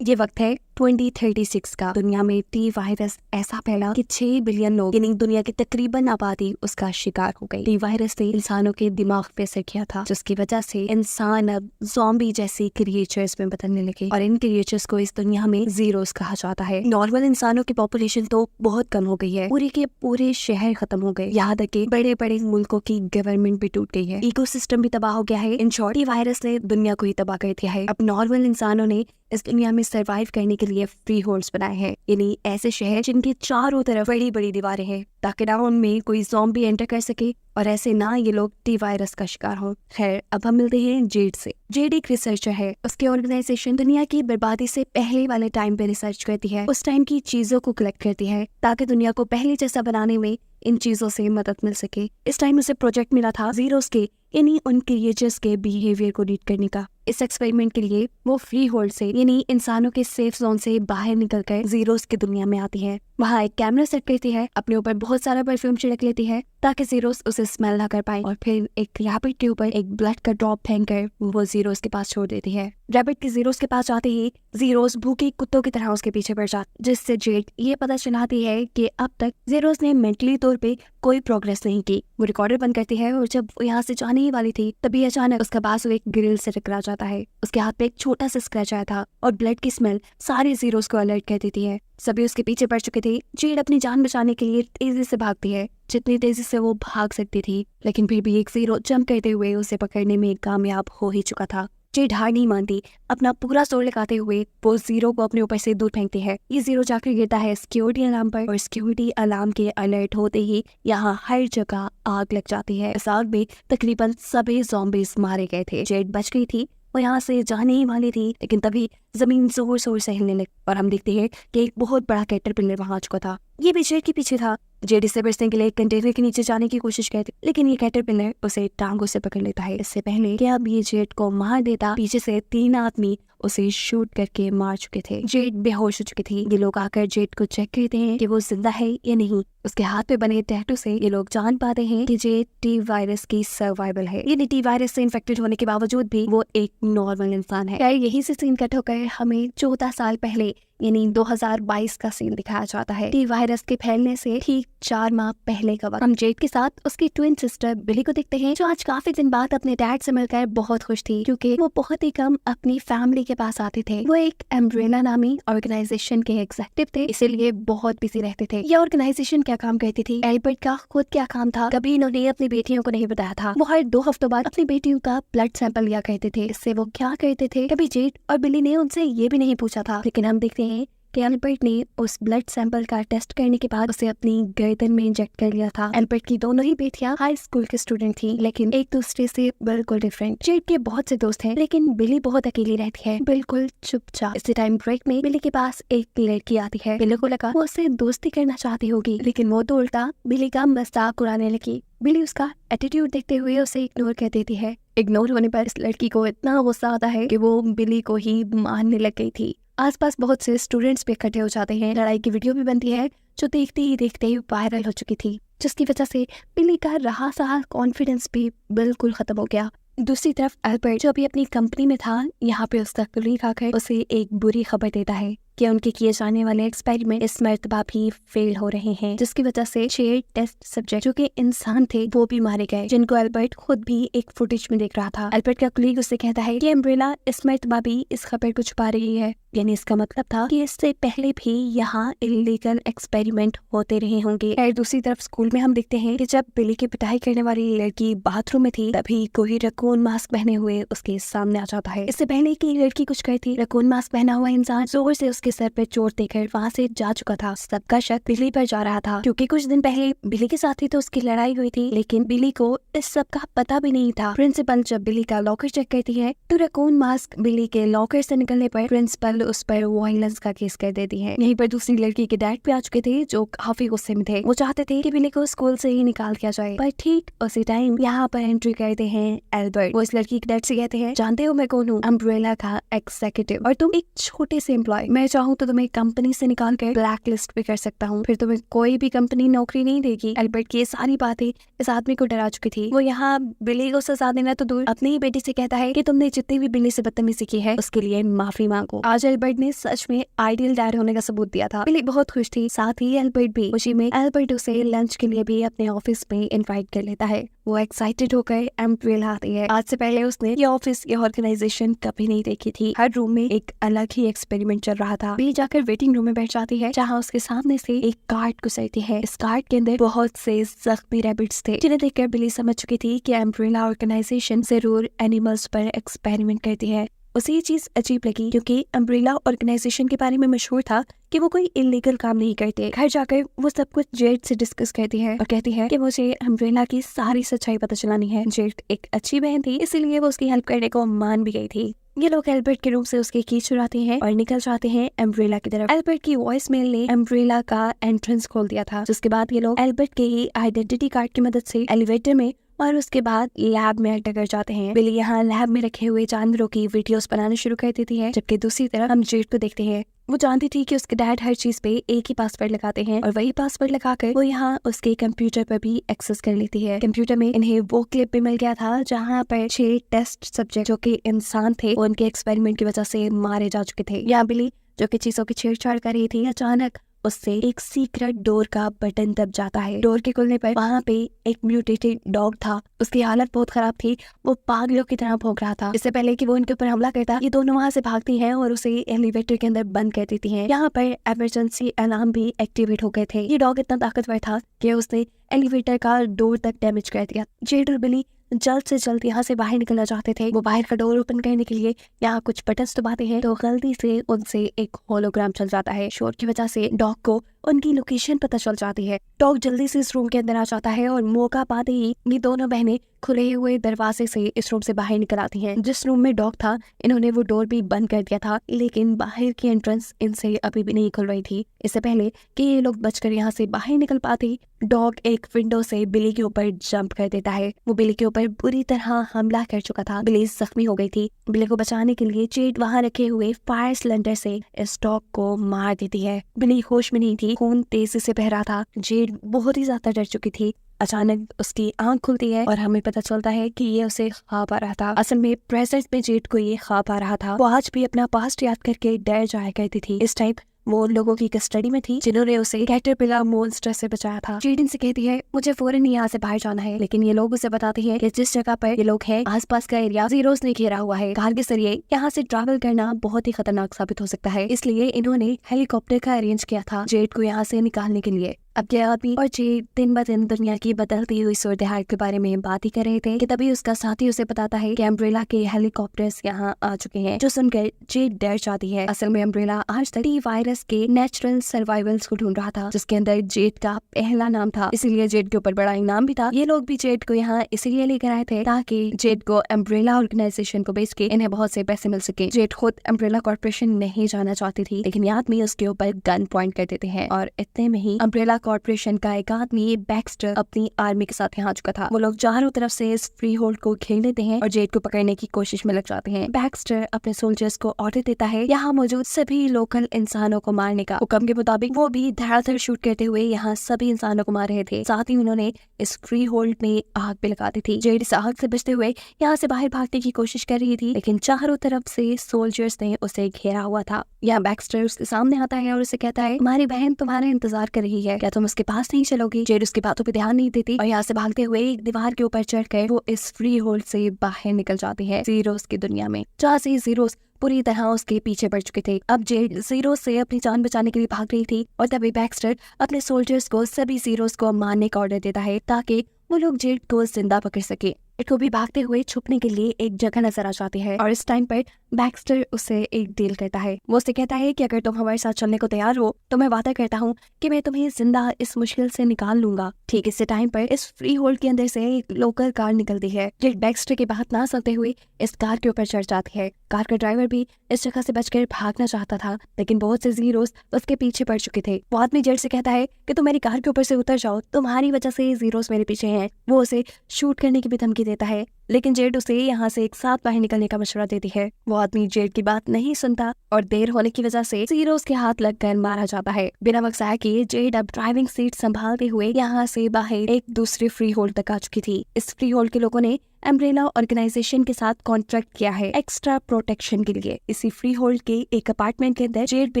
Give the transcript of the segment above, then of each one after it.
ये वक्त है 2036 का। दुनिया में टी वायरस ऐसा फैला कि 6 बिलियन लोग यानी दुनिया की तकरीबन आबादी उसका शिकार हो गई। टी वायरस ने इंसानों के दिमाग पे असर किया था, जिसकी वजह से इंसान अब ज़ॉम्बी जैसी क्रिएचर्स में बदलने लगे और इन क्रिएचर्स को इस दुनिया में जीरोस कहा जाता है। नॉर्मल इंसानों की पॉपुलेशन तो बहुत कम हो गई है, पूरे के पूरे शहर खत्म हो गए, यहाँ तक कि बड़े बड़े मुल्कों की गवर्नमेंट भी टूट गई है, इकोसिस्टम भी तबाह हो गया है। इन शॉर्ट, टी वायरस ने दुनिया को ही तबाह कर दिया है। अब नॉर्मल इंसानों ने इस दुनिया में सरवाइव करने के लिए फ्री होल्ड्स बनाए हैं, यानी ऐसे शहर जिनके चारों तरफ बड़ी बड़ी दीवारें हैं, ताकि ना उनमें कोई ज़ॉम्बी एंटर कर सके और ऐसे ना ये लोग टी वायरस का शिकार हो। खैर, अब हम मिलते हैं जेड से। जेड एक रिसर्चर है। उसकी ऑर्गेनाइजेशन दुनिया की बर्बादी से पहले वाले टाइम पे रिसर्च करती है, उस टाइम की चीजों को कलेक्ट करती है ताकि दुनिया को पहले जैसा बनाने में इन चीजों से मदद मिल सके। इस टाइम उसे प्रोजेक्ट मिला था जीरोस के, यानी उन क्रिएचर्स के बिहेवियर को रीड करने का। इस एक्सपेरिमेंट के लिए वो फ्री होल्ड से यानी इंसानों के सेफ जोन से बाहर निकलकर जीरोस की दुनिया में आती है। वहाँ एक कैमरा सेट करती है, अपने ऊपर बहुत सारा परफ्यूम छिड़क लेती है ताकि जीरोस उसे स्मेल ना कर पाए, और फिर एक रैबिट के ऊपर एक ब्लड का ड्रॉप फेंक कर वो जीरोस के पास छोड़ देती है। रैबिट के जीरोस के पास जाते ही जीरोस भूखे कुत्तों की तरह उसके पीछे पड़ जाते, जिससे जेड ये पता चलाती है कि अब तक जीरोस ने मेंटली तौर पे कोई प्रोग्रेस नहीं की। वो रिकॉर्डर बंद करती है और जब वो यहाँ से जाने ही वाली थी तभी अचानक उसका बाजू एक ग्रिल से टकरा जाता है। उसके हाथ पे एक छोटा सा स्क्रैच आया था और ब्लड की स्मेल सारे जीरोस को अलर्ट कर देती है। सभी उसके पीछे पड़ चुके थे। जेड अपनी जान बचाने के लिए तेजी से भागती है, जितनी तेजी से वो भाग सकती थी, लेकिन फिर भी एक जीरो जंप करते हुए उसे पकड़ने में कामयाब हो ही चुका था। जेड हार नहीं मानती, अपना पूरा जोर लगाते हुए वो जीरो को अपने ऊपर से दूर फेंकती है। ये जीरो जाकर गिरता है सिक्योरिटी अलार्म पर और सिक्योरिटी अलार्म के अलर्ट होते ही यहाँ हर जगह आग लग जाती है। इस आग में तकरीबन सभी ज़ॉम्बीज मारे गए थे। जेड बच गई थी, वो यहाँ से जाने ही वाली थी, लेकिन तभी जमीन जोर जोर से हिलने लगी और हम देखते हैं कि एक बहुत बड़ा कैटरपिलर वहां आ चुका था। ये भी जेड के पीछे था। जेड इसे बचने के लिए एक कंटेनर के नीचे जाने की कोशिश करती, लेकिन ये कैटरपिलर उसे टांगों से पकड़ लेता है। इससे पहले कि अब ये जेड को मार देता, पीछे से 3 आदमी उसे शूट करके मार चुके थे। जेड बेहोश हो चुकी थी। ये लोग आकर जेड को चेक करते हैं कि वो जिंदा है या नहीं। उसके हाथ पे बने टैटू से ये लोग जान पाते हैं कि जेड टी वायरस की सर्वाइवल है, यानी टी वायरस से इन्फेक्टेड होने के बावजूद भी वो एक नॉर्मल इंसान है। खैर, यही से सीन कट होकर हमें 14 साल पहले यानी 2022 का सीन दिखाया जाता है। टी वायरस के फैलने से ठीक 4 माह पहले का वक्त। हम जेड के साथ उसकी ट्विन सिस्टर बिली को देखते हैं, जो आज काफी दिन बाद अपने डैड से मिलकर बहुत खुश थी, क्योंकि वो बहुत ही कम अपनी फैमिली के पास आते थे। वो एक एम्ब्रेला नामी ऑर्गेनाइजेशन के एग्जीक्यूटिव थे, इसीलिए बहुत बिजी रहते थे। ये ऑर्गेनाइजेशन क्या काम करती थी, एल्बर्ट का खुद क्या काम था, कभी इन्होंने अपनी बेटियों को नहीं बताया था। वो हर 2 हफ्तों बाद अपनी बेटियों का ब्लड सैंपल लिया करते थे। इससे वो क्या करते थे, कभी जेड और बिली ने उनसे ये भी नहीं पूछा था, लेकिन हम देखते हैं कि एल्बर्ट ने उस ब्लड सैंपल का टेस्ट करने के बाद उसे अपनी गर्दन में इंजेक्ट कर लिया था। एल्बर्ट की दोनों ही बेटियां हाई स्कूल के स्टूडेंट थी, लेकिन एक दूसरे से बिल्कुल डिफरेंट। जेड के बहुत से दोस्त हैं, लेकिन बिली बहुत अकेली रहती है, बिल्कुल चुपचाप। इसी टाइम ब्रेक में बिली के पास एक लड़की आती है। बिली को लगा वो उससे दोस्ती करना चाहती होगी, लेकिन वो तो उल्टा बिली का मजाक उड़ाने लगी। बिली उसका एटीट्यूड देखते हुए उसे इग्नोर कर देती है। इग्नोर होने पर इस लड़की को इतना गुस्सा आता है कि वो बिली को ही मारने लग गई थी। आसपास बहुत से स्टूडेंट्स भी इकट्ठे हो जाते हैं। लड़ाई की वीडियो भी बनती है, जो देखते ही वायरल हो चुकी थी, जिसकी वजह से बिली का रहा सहा कॉन्फिडेंस भी बिल्कुल खत्म हो गया। दूसरी तरफ एल्बर्ट, जो अभी अपनी कंपनी में था, यहाँ पे उसका कलीग आकर उसे एक बुरी खबर देता है कि उनके किए जाने वाले एक्सपेरिमेंट इस मर्तबा भी फेल हो रहे हैं, जिसकी वजह से 6 टेस्ट सब्जेक्ट जो कि इंसान थे वो भी मारे गए, जिनको एल्बर्ट खुद भी एक फुटेज में देख रहा था। एल्बर्ट का कलीग उससे कहता है कि एम्ब्रेला इस मर्तबा भी इस खबर को छुपा रही है, यानी इसका मतलब था कि इससे पहले भी यहाँ इलीगल एक्सपेरिमेंट होते रहे होंगे। और दूसरी तरफ स्कूल में हम देखते हैं कि जब बिली की पिटाई करने वाली लड़की बाथरूम में थी, तभी कोई रकून मास्क पहने हुए उसके सामने आ जाता है। इससे पहले कि लड़की कुछ करती, रकून मास्क पहना हुआ इंसान जोर से उसके सर पे चोट देकर वहाँ से जा चुका था। सबका शक बिली पर जा रहा था, क्योंकि कुछ दिन पहले बिली के साथ ही तो उसकी लड़ाई हुई थी, लेकिन बिली को इस सब का पता भी नहीं था। प्रिंसिपल जब बिली का लॉकर चेक करती है तो रकून मास्क बिली के लॉकर से निकलने पर प्रिंसिपल उस पर वायलेंस का केस कर देती है। यहीं पर दूसरी लड़की के डैड पे आ चुके थे, जो काफी गुस्से में थे। वो चाहते थे कि बिली को स्कूल से ही निकाल दिया जाए, पर ठीक उसी टाइम यहाँ पर एंट्री करते हैं एल्बर्ट। वो इस लड़की के डैड से कहते हैं, जानते हो मैं कौन हूँ? अम्ब्रेला का एग्जीक्यूटिव, और तुम एक छोटे से एम्प्लॉय। मैं चाहूँ तो तुम्हें कंपनी से निकाल कर ब्लैक लिस्ट भी कर सकता हूँ, फिर तुम्हें कोई भी कंपनी नौकरी नहीं देगी। एल्बर्ट की ये सारी बातें इस आदमी को डरा चुकी थी। वो यहाँ बिली को सजा देना तो दूर, अपनी ही बेटी से कहता है कि तुमने जितनी भी बिली से बदतमीजी की है उसके लिए माफी मांगो। आज एल्बर्ट ने सच में आइडियल डैड होने का सबूत दिया था। बिली बहुत खुश थी, साथ ही एल्बर्ट भी। खुशी में एल्बर्ट उसे लंच के लिए भी अपने ऑफिस में इनवाइट कर लेता है। वो एक्साइटेड होकर एम्ब्रेला आती है। आज से पहले उसने ये ऑफिस, ये ऑर्गेनाइजेशन कभी नहीं देखी थी। हर रूम में एक अलग ही एक्सपेरिमेंट चल रहा था। बिली जाकर वेटिंग रूम में बैठ जाती है, जहाँ उसके सामने से एक कार्ड गुजरती है। इस कार्ड के अंदर बहुत से जख्मी रैबिट्स थे, जिन्हें देखकर बिली समझ चुकी थी कि एम्ब्रेला ऑर्गेनाइजेशन जरूर एनिमल्स पर एक्सपेरिमेंट करती है। उसे ये चीज अजीब लगी, क्योंकि अम्ब्रेला ऑर्गेनाइजेशन के बारे में मशहूर था कि वो कोई इलीगल काम नहीं करते। घर जाकर वो सब कुछ जेड से डिस्कस करती है और कहती है कि मुझे अम्ब्रेला की सारी सच्चाई पता चलानी है। जेड एक अच्छी बहन थी, इसीलिए वो उसकी हेल्प करने को मान भी गई थी। ये लोग एल्बर्ट के रूम से उसके की चुराते हैं और निकल जाते हैं एम्ब्रेला की तरफ। एल्बर्ट की वॉइस मेल ने एम्ब्रेला का एंट्रेंस खोल दिया था, जिसके बाद ये लोग एल्बर्ट के ही आइडेंटिटी कार्ड की मदद से एलिवेटर में और उसके बाद लैब में एंटर कर जाते हैं। बिली यहाँ लैब में रखे हुए जानवरों की वीडियोस बनाना शुरू कर देती है, जबकि दूसरी तरफ हम जेड को देखते हैं। वो जानती थी कि उसके डैड हर चीज पे एक ही पासवर्ड लगाते हैं और वही पासवर्ड लगाकर वो यहाँ उसके कंप्यूटर पर भी एक्सेस कर लेती है। कंप्यूटर में इन्हें वो क्लिप भी मिल गया था जहाँ पर 6 टेस्ट सब्जेक्ट जो कि इंसान थे, वो उनके एक्सपेरिमेंट की वजह से मारे जा चुके थे। यहाँ बिली जो कि चीजों की छेड़छाड़ कर रही थी, अचानक उससे एक सीक्रेट डोर का बटन दब जाता है। डोर के खुलने पर वहाँ पे एक म्यूटेटेड डॉग था। उसकी हालत बहुत खराब थी, वो पागलों की तरह भौंक रहा था। इससे पहले कि वो इनके ऊपर हमला करता, ये दोनों वहाँ से भागती हैं और उसे एलिवेटर के अंदर बंद कर देती हैं। यहाँ पर इमरजेंसी अलार्म भी एक्टिवेट हो गए थे। ये डॉग इतना ताकतवर था कि उसने एलिवेटर का डोर तक डैमेज कर दिया। जेड और बिली जल्द से जल्द यहाँ से बाहर निकलना चाहते थे। वो बाहर का डोर ओपन करने के लिए यहाँ कुछ बटन्स दबाते हैं तो गलती से उनसे एक होलोग्राम चल जाता है। शोर की वजह से डॉग को उनकी लोकेशन पता चल जाती है। डॉग जल्दी से इस रूम के अंदर आ जाता है और मौका पाते ही ये दोनों बहनें खुले हुए दरवाजे से इस रूम से बाहर निकल आती हैं। जिस रूम में डॉग था, इन्होंने वो डोर भी बंद कर दिया था, लेकिन बाहर की एंट्रेंस इनसे अभी भी नहीं खुल रही थी। इससे पहले कि ये लोग बचकर यहाँ से बाहर निकल पाते, डॉग एक विंडो से बिली के ऊपर जंप कर देता है। वो बिली के ऊपर बुरी तरह हमला कर चुका था। बिली जख्मी हो गई थी। बिली को बचाने के लिए जेड वहाँ रखे हुए फायर सिलेंडर से इस डॉग को मार देती है। बिली होश में नहीं थी, खून तेजी से बह रहा था। जेड बहुत ही ज्यादा डर चुकी थी। अचानक उसकी आंख खुलती है और हमें पता चलता है कि ये उसे ख्वाब आ रहा था। असल में प्रेजेंट में जेड को ये ख्वाब आ रहा था। वो आज भी अपना पास्ट याद करके डर जाया करती थी। इस टाइम वो उन लोगों की कस्टडी में थी जिन्होंने उसे कैटरपिलर मॉन्स्टर से बचाया था। जेड इनसे कहती है मुझे फौरन यहाँ से बाहर जाना है, लेकिन ये लोग उसे बताते हैं कि जिस जगह पर ये लोग हैं आसपास का एरिया जीरोस ने घेरा हुआ है। कार के जरिए यहाँ से ट्रैवल करना बहुत ही खतरनाक साबित हो सकता है, इसलिए इन्होंने हेलीकॉप्टर का अरेंज किया था जेड को यहाँ से निकालने के लिए। अब ये आदमी और जेड दिन ब दिन दुनिया की बदलती हुई सूरत हाल के बारे में बात ही कर रहे थे कि तभी उसका साथी उसे बताता है कि अम्ब्रेला के हेलीकॉप्टर्स यहाँ आ चुके हैं, जो सुनकर जेड डर जाती है। असल में अम्ब्रेला आज तक वायरस के नेचुरल सर्वाइवल्स को ढूंढ रहा था, जिसके अंदर जेड का पहला नाम था, इसीलिए जेड के ऊपर बड़ा इनाम भी था। ये लोग भी जेड को यहाँ इसीलिए लेकर आए थे ताकि जेड को अम्ब्रेला ऑर्गेनाइजेशन को बेच के इन्हें बहुत से पैसे मिल सके। जेड खुद अम्ब्रेला कॉर्पोरेशन नहीं जाना चाहती थी, लेकिन ये आदमी उसके ऊपर गन पॉइंट कर देते हैं और इतने में ही अम्ब्रेला कॉर्पोरेशन का एक आदमी बैक्स्टर अपनी आर्मी के साथ यहाँ आ चुका था। वो लोग चारों तरफ से इस फ्री होल्ड को घेर लेते हैं और जेड को पकड़ने की कोशिश में लग जाते हैं। बैक्स्टर अपने सोल्जर्स को ऑर्डर देता है यहाँ मौजूद सभी लोकल इंसानों को मारने का। हुक्म के मुताबिक वो भी धड़ाधड़ शूट करते हुए यहाँ सभी इंसानों को मार रहे थे। साथ ही उन्होंने इस फ्री होल्ड में आग भी लगा दी थी। जेड इस आग से बचते हुए यहाँ से बाहर भागने की कोशिश कर रही थी, लेकिन चारों तरफ से सोल्जर्स ने उसे घेरा हुआ था। यहाँ बैक्स्टर उसके सामने आता है और उसे कहता है हमारी बहन तुम्हारा इंतजार कर रही है, क्या तुम उसके पास नहीं चलोगी? जेड उसकी बातों पे ध्यान नहीं देती और यहाँ से भागते हुए एक दीवार के ऊपर चढ़कर वो इस फ्री होल्ड से बाहर निकल जाती है जीरोस की दुनिया में, जहाँ से जीरोस पूरी तरह उसके पीछे पड़ चुके थे। अब जेड जीरो से अपनी जान बचाने के लिए भाग रही थी और तभी बैक्स्टर अपने सोल्जर्स को सभी जीरोस को मारने का ऑर्डर देता है ताकि वो लोग जेड को जिंदा पकड़ सके। को भी भागते हुए छुपने के लिए एक जगह नजर आ जाती है और इस टाइम पर बैक्स्टर उसे एक डील करता है। वो उसे कहता है कि अगर तुम हमारे साथ चलने को तैयार हो तो मैं वादा करता हूँ कि मैं तुम्हें जिंदा इस मुश्किल से निकाल लूंगा। ठीक इसी टाइम पर इस फ्री होल्ड के अंदर से एक लोकल कार निकलती है। जेड बैक्स्टर की बात ना सुनते हुए इस कार के ऊपर चढ़ जाती है। कार का ड्राइवर भी इस जगह से बचकर भागना चाहता था, लेकिन बहुत से जीरोस उसके पीछे पड़ चुके थे। वो आदमी जेड से कहता है कि तुम मेरी कार के ऊपर से उतर जाओ, तुम्हारी वजह से जीरोस मेरे पीछे हैं। वो उसे शूट करने की भी धमकी देता है, लेकिन जेड उसे यहाँ से एक साथ बाहर निकलने का मशवरा देती है। वो आदमी जेड की बात नहीं सुनता और देर होने की वजह से जीरोस के हाथ लगकर मारा जाता है। बिना वक्त के जेड अब ड्राइविंग सीट संभालते हुए यहाँ से बाहर एक दूसरे फ्री होल्ड तक आ चुकी थी। इस फ्री होल्ड के लोगों ने अम्ब्रेला ऑर्गेनाइजेशन के साथ कॉन्ट्रैक्ट किया है एक्स्ट्रा प्रोटेक्शन के लिए। इसी फ्री होल्ड के एक अपार्टमेंट के अंदर जेड भी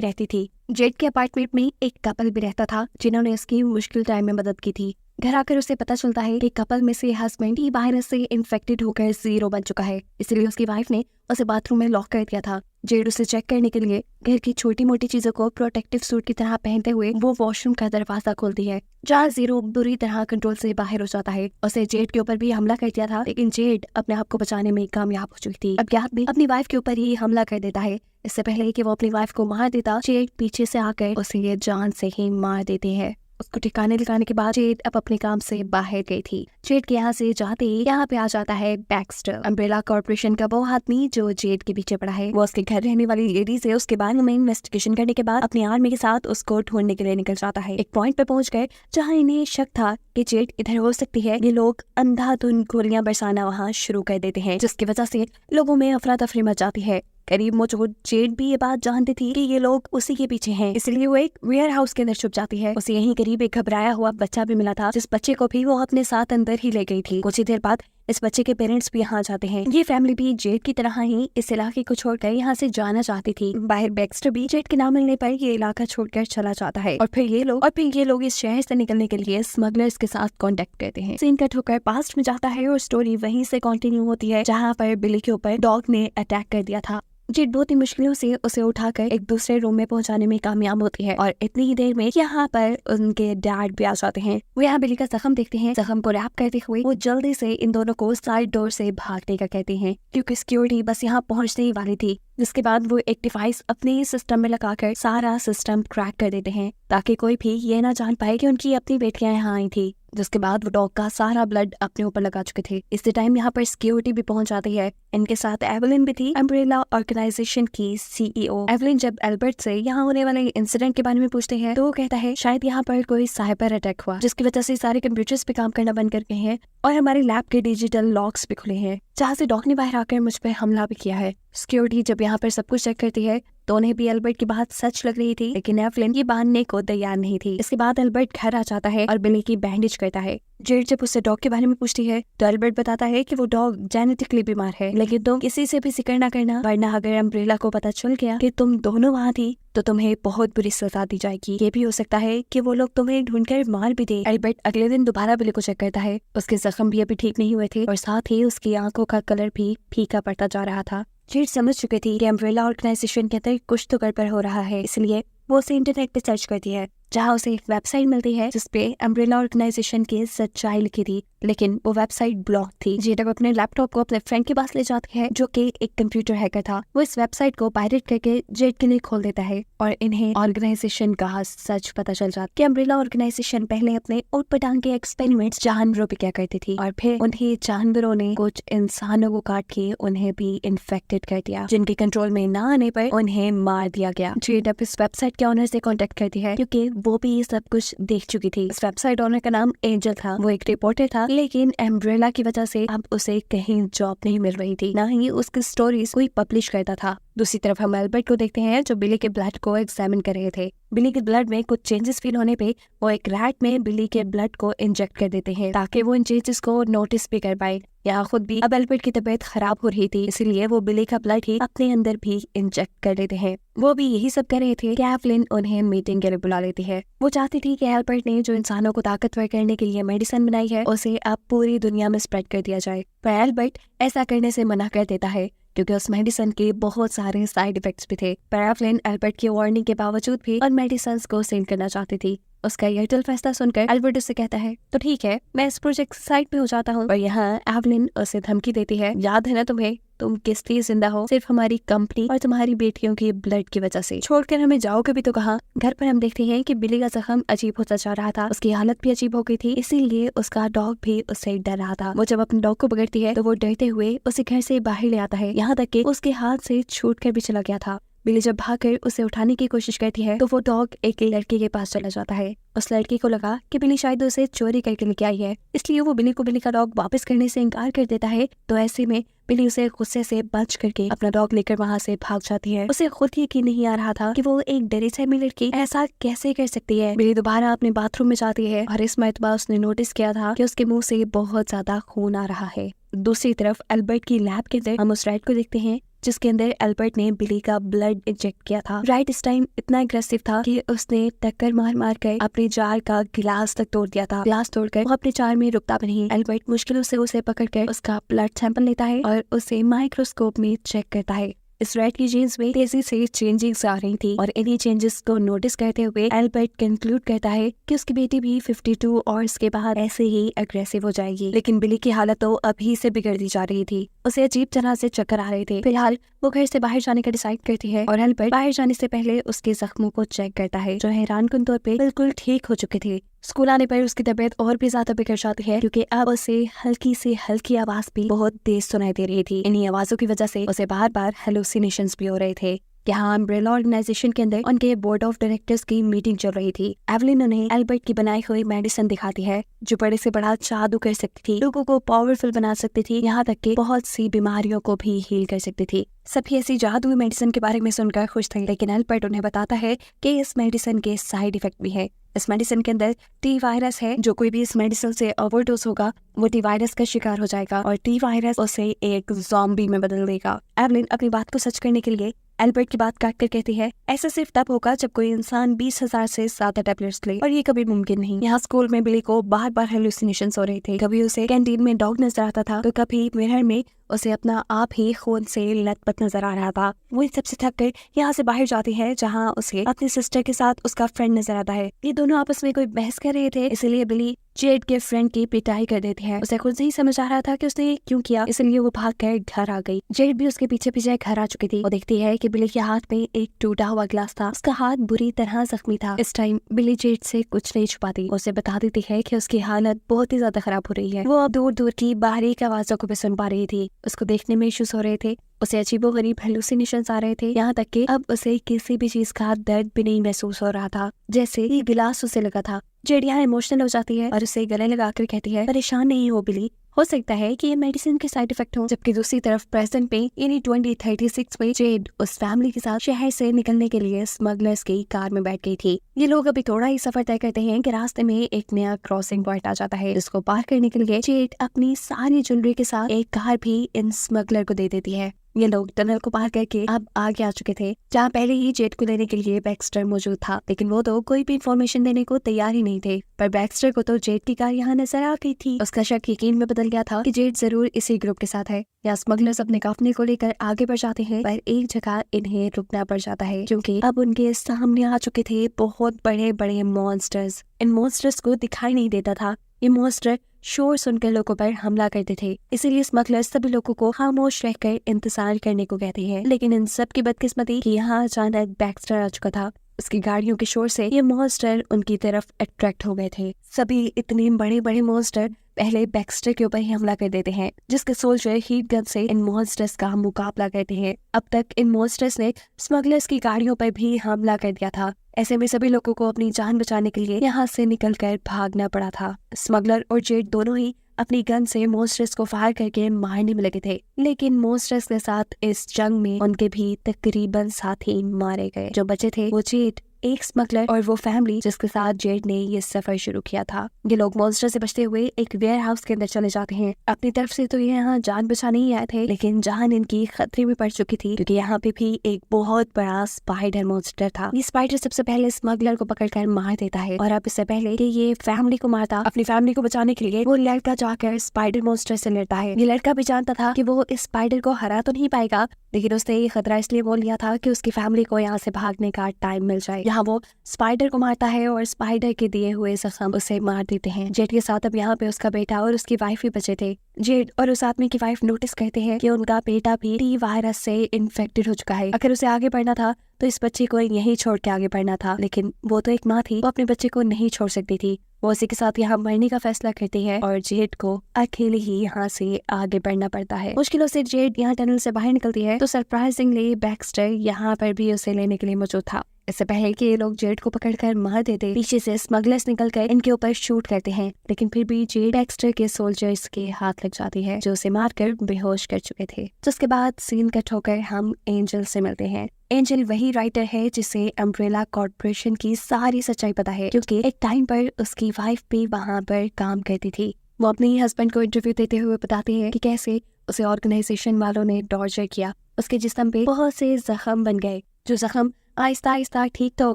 रहती थी। जेड के अपार्टमेंट में एक कपल भी रहता था जिन्होंने इसकी मुश्किल टाइम में मदद की थी। घर आकर उसे पता चलता है कि कपल में से हस्बैंड ही वायरस से इन्फेक्टेड होकर जीरो बन चुका है, इसलिए उसकी वाइफ ने उसे बाथरूम में लॉक कर दिया था। जेड उसे चेक करने के लिए घर की छोटी मोटी चीजों को प्रोटेक्टिव सूट की तरह पहनते हुए वो वॉशरूम का दरवाजा खोलती है, जहाँ जीरो बुरी तरह कंट्रोल से बाहर हो जाता है। उसे जेड के ऊपर भी हमला कर दिया था, लेकिन जेड अपने आप को बचाने में कामयाब हो चुकी थी। अब ज्ञात भी अपनी वाइफ के ऊपर ही हमला कर देता है। इससे पहले कि वो अपनी वाइफ को मार देता, जेड पीछे से आकर उसे ये जान से ही मार देते हैं। उसको ठिकाने लगाने के बाद जेड अब अपने काम से बाहर गई थी। जेड के यहाँ से जाते ही यहाँ पे आ जाता है बैक्स्टर, अम्ब्रेला कॉर्पोरेशन का वो आदमी जो जेड के पीछे पड़ा है। वो उसके घर रहने वाली लेडी से उसके बारे में इन्वेस्टिगेशन करने के बाद अपनी आर्मी के साथ उसको ढूंढने के लिए निकल जाता है। एक पॉइंट पे पहुंच गए जहाँ इन्हें शक था कि जेड इधर हो सकती है। ये लोग अंधाधुंध गोलियां बरसाना वहाँ शुरू कर देते हैं, जिसकी वजह से लोगों में अफरा तफरी मच जाती है। करीब मौजूद जेड भी ये बात जानती थी कि ये लोग उसी के पीछे हैं, इसलिए वो एक वेयर हाउस के अंदर छुप जाती है। उसे यहीं करीब एक घबराया हुआ बच्चा भी मिला था, जिस बच्चे को भी वो अपने साथ अंदर ही ले गई थी। कुछ ही देर बाद इस बच्चे के पेरेंट्स भी यहाँ जाते हैं। ये फैमिली भी जेड की तरह ही इस इलाके को छोड़कर यहाँ से जाना चाहती थी। बाहर बैक्स्टर भी जेड के नाम मिलने पर ये इलाका छोड़कर चला जाता है और फिर ये लोग इस शहर से निकलने के लिए स्मगलर्स के साथ कांटेक्ट करते हैं। सीन कट होकर पास्ट में जाता है और स्टोरी वहीं से कंटिन्यू होती है जहाँ पर बिली के ऊपर डॉग ने अटैक कर दिया था। जेड बहुत ही मुश्किलों से उसे उठाकर एक दूसरे रूम में पहुंचाने में कामयाब होती है और इतनी ही देर में यहाँ पर उनके डैड भी आ जाते हैं। वो यहाँ बिली का जख्म देखते हैं। जख्म को रैप करते हुए वो जल्दी से इन दोनों को साइड डोर से भागने का कहते हैं, क्योंकि सिक्योरिटी बस यहाँ पहुंचने ही वाली थी। जिसके बाद वो एक डिवाइस अपने ही सिस्टम में लगाकर सारा सिस्टम क्रैक कर देते हैं ताकि कोई भी ये ना जान पाए कि उनकी अपनी बेटियां यहाँ आई थी। जिसके बाद वो डॉग का सारा ब्लड अपने ऊपर लगा चुके थे। इसी टाइम यहाँ पर सिक्योरिटी भी पहुंच जाती है। इनके साथ एवलिन भी थी, अम्ब्रेला ऑर्गेनाइजेशन की सीईओ। एवलिन जब एल्बर्ट से यहाँ होने वाले इंसिडेंट के बारे में पूछते हैं तो वो कहता है शायद यहाँ पर कोई साइबर अटैक हुआ, जिसकी वजह से सारे कंप्यूटर्स पे काम करना बंद कर गए हैं और हमारे लैब के डिजिटल लॉक्स भी खुले हैं, जहाँ से डॉग ने बाहर आकर मुझ पर हमला भी किया है। सिक्योरिटी जब यहाँ पर सब कुछ चेक करती है तो उन्हें भी एल्बर्ट की बात सच लग रही थी, लेकिन एवलिन ये मानने को तैयार नहीं थी। इसके बाद एल्बर्ट घर आ जाता है और बिली की बैंडेज करता है। जेड जब उससे डॉग के बारे में पूछती है तो एल्बर्ट बताता है कि वो डॉग जेनेटिकली बीमार है, लेकिन तुम किसी से भी जिक्र ना करना, वरना अगर अम्ब्रेला को पता चल गया कि तुम दोनों वहाँ थी तो तुम्हें बहुत बुरी सजा दी जाएगी। ये भी हो सकता है कि वो लोग तुम्हें ढूंढकर मार भी दे। एल्बर्ट अगले दिन दोबारा बिली को चेक करता है। उसके जख्म भी अभी ठीक नहीं हुए थे और साथ ही उसकी आंखों का कलर भी फीका पड़ता जा रहा था। जेड समझ चुकी थी कि अम्ब्रेला ऑर्गेनाइजेशन के अंदर कुछ तो गड़बड़ हो रहा है, इसलिए वो उसे इंटरनेट पे सर्च करती है, जहाँ उसे एक वेबसाइट मिलती है जिसपे अम्ब्रेला ऑर्गेनाइजेशन की सच्चाई लिखी थी, लेकिन वो वेबसाइट ब्लॉक थी। जेड अपने लैपटॉप को अपने फ्रेंड के पास ले जाती है जो कि एक कंप्यूटर हैकर था। वो इस वेबसाइट को पायरेट करके जेड के लिए खोल देता है और इन्हें ऑर्गेनाइजेशन का सच पता चल जाता है कि अम्ब्रेला ऑर्गेनाइजेशन पहले अपने ऊटपटांग के एक्सपेरिमेंट्स जानवरों पे क्या करती थी और फिर उन्हें जानवरों ने कुछ इंसानों को काट के उन्हें भी इन्फेक्टेड कर दिया, जिनके कंट्रोल में ना आने पर उन्हें मार दिया गया। जेड अब इस वेबसाइट के ऑनर से कॉन्टेक्ट करती है क्योंकि वो भी ये सब कुछ देख चुकी थी। इस वेबसाइट ऑनर का नाम एंजल था। वो एक रिपोर्टर था, लेकिन अम्ब्रेला की वजह से अब उसे कहीं जॉब नहीं मिल रही थी, ना ही उसकी स्टोरीज कोई पब्लिश करता था। दूसरी तरफ हम एल्बर्ट को देखते हैं जो बिली के ब्लड को एग्जामिन कर रहे थे। बिली के ब्लड में कुछ चेंजेस फील होने पे वो एक रैट में बिली के ब्लड को इंजेक्ट कर देते हैं ताकि वो इन चेंजेस को नोटिस भी कर पाए। यहाँ खुद भी अब एल्बर्ट की तबीयत खराब हो रही थी, इसलिए वो बिली का ब्लड ही अपने अंदर भी इंजेक्ट कर लेते हैं। वो भी यही सब कर रहे थे कि एवलिन उन्हें मीटिंग के लिए बुला लेती है। वो चाहती थी कि एल्बर्ट ने जो इंसानों को ताकतवर करने के लिए मेडिसिन बनाई है उसे अब पूरी दुनिया में स्प्रेड कर दिया जाए, पर एल्बर्ट ऐसा करने से मना कर देता है क्योंकि उस मेडिसिन के बहुत सारे साइड इफेक्ट्स भी थे। पर एवलिन एल्बर्ट की वार्निंग के बावजूद भी उन मेडिसिन को सेल करना चाहती थी। उसका यह टल फैसला सुनकर एल्बर्ट उससे कहता है तो ठीक है, मैं इस प्रोजेक्ट साइट पे हो जाता हूँ। और यहाँ एवलिन उसे धमकी देती है, याद है ना तुम्हें, तुम किस लिए जिंदा हो? सिर्फ हमारी कंपनी और तुम्हारी बेटियों की ब्लड की वजह से। छोड़कर हमें जाओगे भी तो कहाँ? घर पर हम देखते हैं कि बिली का जख्म अजीब होता जा रहा था, उसकी हालत भी अजीब हो गई थी, इसीलिए उसका डॉग भी उससे डर रहा था। वो जब अपने डॉग को पकड़ती है तो वो डरते हुए उसे घर से बाहर ले आता है, यहाँ तक कि उसके हाथ से छूट कर भी चला गया था। बिली जब भागकर उसे उठाने की कोशिश करती है तो वो डॉग एक लड़के के पास चला जाता है। उस लड़के को लगा कि बिली शायद उसे चोरी करके लेके आई है, इसलिए वो बिली को बिली का डॉग वापस करने से इनकार कर देता है। तो ऐसे में बिली उसे गुस्से से बच करके अपना डॉग लेकर वहाँ से भाग जाती है। उसे खुद यकीन नहीं आ रहा था कि वो एक डरी सहमी लड़की ऐसा कैसे कर सकती है। बिली दोबारा अपने बाथरूम में जाती है और इस मरतबा उसने नोटिस किया था कि उसके मुंह से बहुत ज्यादा खून आ रहा है। दूसरी तरफ एल्बर्ट की लैब के अंदर हम उस रैट को देखते हैं जिसके अंदर एल्बर्ट ने बिली का ब्लड इंजेक्ट किया था। राइट इस टाइम इतना एग्रेसिव था कि उसने टक्कर मार मार कर अपने जार का गिलास तक तोड़ दिया था। गिलास तोड़कर वो अपने जार में रुकता भी नहीं। एल्बर्ट मुश्किलों से उसे पकड़कर उसका ब्लड सैंपल लेता है और उसे माइक्रोस्कोप में चेक करता है। इस रैट की जीन्स में तेजी से चेंजेस आ रही थी और इन्हीं चेंजेस को नोटिस करते हुए एल्बर्ट कंक्लूड करता है कि उसकी बेटी भी 52 आवर्स के बाद ऐसे ही अग्रेसिव हो जाएगी। लेकिन बिली की हालत तो अभी से बिगड़ती जा रही थी, उसे अजीब तरह से चक्कर आ रहे थे। फिलहाल वो घर से बाहर जाने का डिसाइड करती है और एल्बर्ट बाहर जाने से पहले उसके जख्मों को चेक करता है जो हैरानकुन तौर पे बिल्कुल ठीक हो चुके थे। स्कूल आने पर उसकी तबीयत और भी ज्यादा बिगड़ जाती है क्योंकि अब उसे हल्की से हल्की आवाज भी बहुत तेज सुनाई दे रही थी। इन्हीं आवाजों की वजह से उसे बार बार हेलुसिनेशंस भी हो रहे थे। यहाँ अम्ब्रेला ऑर्गेनाइजेशन के अंदर उनके बोर्ड ऑफ डायरेक्टर्स की मीटिंग चल रही थी। एवलिन उन्हें एल्बर्ट की बनाई हुई मेडिसिन दिखाती है जो बड़े से बड़ा जादू कर सकती थी, लोगों को पावरफुल बना सकती थी, यहाँ तक कि बहुत सी बीमारियों को भी हील कर सकती थी। सभी ऐसी जादुई मेडिसिन के बारे में सुनकर खुश थे, लेकिन एल्बर्ट उन्हें बताता है कि इस मेडिसिन के साइड इफेक्ट भी है। इस मेडिसिन के अंदर टी वायरस है, जो कोई भी इस मेडिसिन से ओवरडोज होगा वो टी वायरस का शिकार हो जाएगा और टी वायरस उसे एक ज़ॉम्बी में बदल देगा। एवलिन अपनी बात को सच करने के लिए एल्बर्ट की बात काट कर कहती है, ऐसा सिर्फ तब होगा जब कोई इंसान 20,000 से ज्यादा टैबलेट्स ले और ये कभी मुमकिन नहीं। यहाँ स्कूल में बिली को बार बार हेलुसिनेशंस हो रहे थे। कभी उसे कैंटीन में डॉग नजर आता था तो कभी मिरर में उसे अपना आप ही खून से लथपथ नजर आ रहा था। वो सबसे थक कर यहाँ से बाहर जाती है जहाँ उसे अपनी सिस्टर के साथ उसका फ्रेंड नजर आता है। ये दोनों आपस में कोई बहस कर रहे थे, इसलिए बिली जेड के फ्रेंड की पिटाई कर देती है। उसे खुद नहीं समझ आ रहा था कि उसने ये क्यों किया, इसलिए वो भाग कर घर आ गई। जेड भी उसके पीछे पीछे घर आ चुकी थी। वो देखती है कि बिली के हाथ में एक टूटा हुआ गिलास था, उसका हाथ बुरी तरह जख्मी था। इस टाइम बिली जेड से कुछ नहीं छुपाती, उसे बता देती है कि उसकी हालत बहुत ही ज्यादा खराब हो रही है। वो अब दूर दूर की बारीक आवाजों को भी सुन पा रही थी, उसको देखने में इश्यूज हो रहे थे, उसे अजीबोगरीब हेलुसिनेशंस आ रहे थे, यहाँ तक कि अब उसे किसी भी चीज का दर्द भी नहीं महसूस हो रहा था, जैसे ये गिलास उसे लगा था। जेड यहाँ इमोशनल हो जाती है और उसे गले लगाकर कहती है, परेशान नहीं हो बिली, हो सकता है कि ये मेडिसिन के साइड इफेक्ट हो। जबकि दूसरी तरफ प्रेजेंट में यानी 2036 में जेड उस फैमिली के साथ शहर से निकलने के लिए स्मगलर्स की कार में बैठ गई थी। ये लोग अभी थोड़ा ही सफर तय करते हैं कि रास्ते में एक नया क्रॉसिंग पॉइंट आ जाता है, जिसको पार करने के लिए जेड अपनी सारी ज्वेलरी के साथ एक कार भी इन स्मगलर को दे देती है। ये लोग टनल को पार करके अब आगे आ चुके थे, जहाँ पहले ही जेड को लेने के लिए बैक्स्टर मौजूद था, लेकिन वो तो कोई भी इंफॉर्मेशन देने को तैयार ही नहीं थे। पर बैक्स्टर को तो जेड की कार यहाँ नजर आ गई थी। उसका शक यकीन में बदल गया था कि जेड जरूर इसी ग्रुप के साथ है। यहाँ स्मगलर्स अपने काफले को लेकर आगे बढ़ जाते हैं, पर एक जगह इन्हें रुकना पड़ जाता है क्योंकि अब उनके सामने आ चुके थे बहुत बड़े बड़े मॉन्स्टर्स। इन मॉन्स्टर्स को दिखाई नहीं देता था, ये मॉन्स्टर शोर सुनकर लोगों पर हमला करते थे, इसीलिए स्मगलर्स सभी लोगों को खामोश रहकर इंतजार करने को कहते हैं। लेकिन इन सब की बदकिस्मती कि यहाँ अचानक बैक्स्टर आ चुका था। उसकी गाड़ियों के शोर से ये मॉन्स्टर उनकी तरफ अट्रैक्ट हो गए थे। सभी इतने बड़े बड़े मॉन्स्टर पहले बैक्स्टर के ऊपर ही हमला कर देते हैं, जिसके सोल्जर हीट गन से इन मॉन्स्टर्स का मुकाबला करते हैं। अब तक इन मॉन्स्टर्स ने स्मगलर्स की गाड़ियों पर भी हमला कर दिया था। ऐसे में सभी लोगों को अपनी जान बचाने के लिए यहाँ से निकलकर भागना पड़ा था। स्मगलर और जेड दोनों ही अपनी गन से मॉन्स्टर्स को फायर करके मारने में लगे थे, लेकिन मॉन्स्टर्स के साथ इस जंग में उनके भी तकरीबन साथी मारे गए। जो बचे थे वो जेड, एक स्मगलर और वो फैमिली जिसके साथ जेड ने ये सफर शुरू किया था। ये लोग मॉन्स्टर से बचते हुए एक वेयर हाउस के अंदर चले जाते हैं। अपनी तरफ से तो ये यहाँ जान बचाने ही आए थे, लेकिन जान इनकी खतरे में पड़ चुकी थी क्योंकि यहाँ पे भी एक बहुत बड़ा स्पाइडर मॉन्स्टर था। ये स्पाइडर सबसे पहले स्मगलर को पकड़कर मार देता है और अब इससे पहले कि ये फैमिली को मारता, अपनी फैमिली को बचाने के लिए वो लड़का जाकर स्पाइडर मॉन्स्टर से लड़ता है। ये लड़का भी जानता था कि वो इस स्पाइडर को हरा तो नहीं पाएगा, लेकिन उसने ये खतरा इसलिए बोल लिया था कि उसकी फैमिली को यहाँ से भागने का टाइम मिल जाए। यहाँ वो स्पाइडर को मारता है और स्पाइडर के दिए हुए जख्म उसे मार देते हैं। जेड के साथ अब यहाँ पे उसका बेटा और उसकी वाइफ भी बचे थे। जेड और उस आदमी की वाइफ नोटिस करते हैं कि उनका बेटा भी टी वायरस से इन्फेक्टेड हो चुका है। अगर उसे आगे बढ़ना था तो इस बच्चे को यहीं छोड़ के आगे बढ़ना था, लेकिन वो तो एक माँ थी, वो अपने बच्चे को नहीं छोड़ सकती थी। वो उसी के साथ यहाँ मरने का फैसला करती है और जेड को अकेले ही यहाँ से आगे बढ़ना पड़ता है। मुश्किलों से जेड यहाँ टनल से बाहर निकलती है तो सरप्राइजिंगली बैक्स्टर यहाँ पर भी उसे लेने के लिए मौजूद था। इससे पहले कि ये लोग जेड को पकड़कर मार देते, पीछे से स्मगलर्स निकलकर इनके ऊपर शूट करते हैं, लेकिन फिर भी जेड बैक्स्टर के सोल्जर्स के हाथ लग जाती है जो उसे मारकर बेहोश कर चुके थे। उसके बाद सीन कट होकर हम एंजल से मिलते हैं। एंजल वही राइटर है जिसे अम्ब्रेला कॉर्पोरेशन की सारी सच्चाई पता है, क्योंकि एक टाइम पर उसकी वाइफ भी वहाँ पर काम करती थी। वो अपने ही हस्बैंड को इंटरव्यू देते हुए बताती है कि कैसे उसे ऑर्गेनाइजेशन वालों ने टॉर्चर किया। उसके जिस्म पे बहुत से जख्म बन गए, जो जख्म आहिस्ता आहिस्ता ठीक तो हो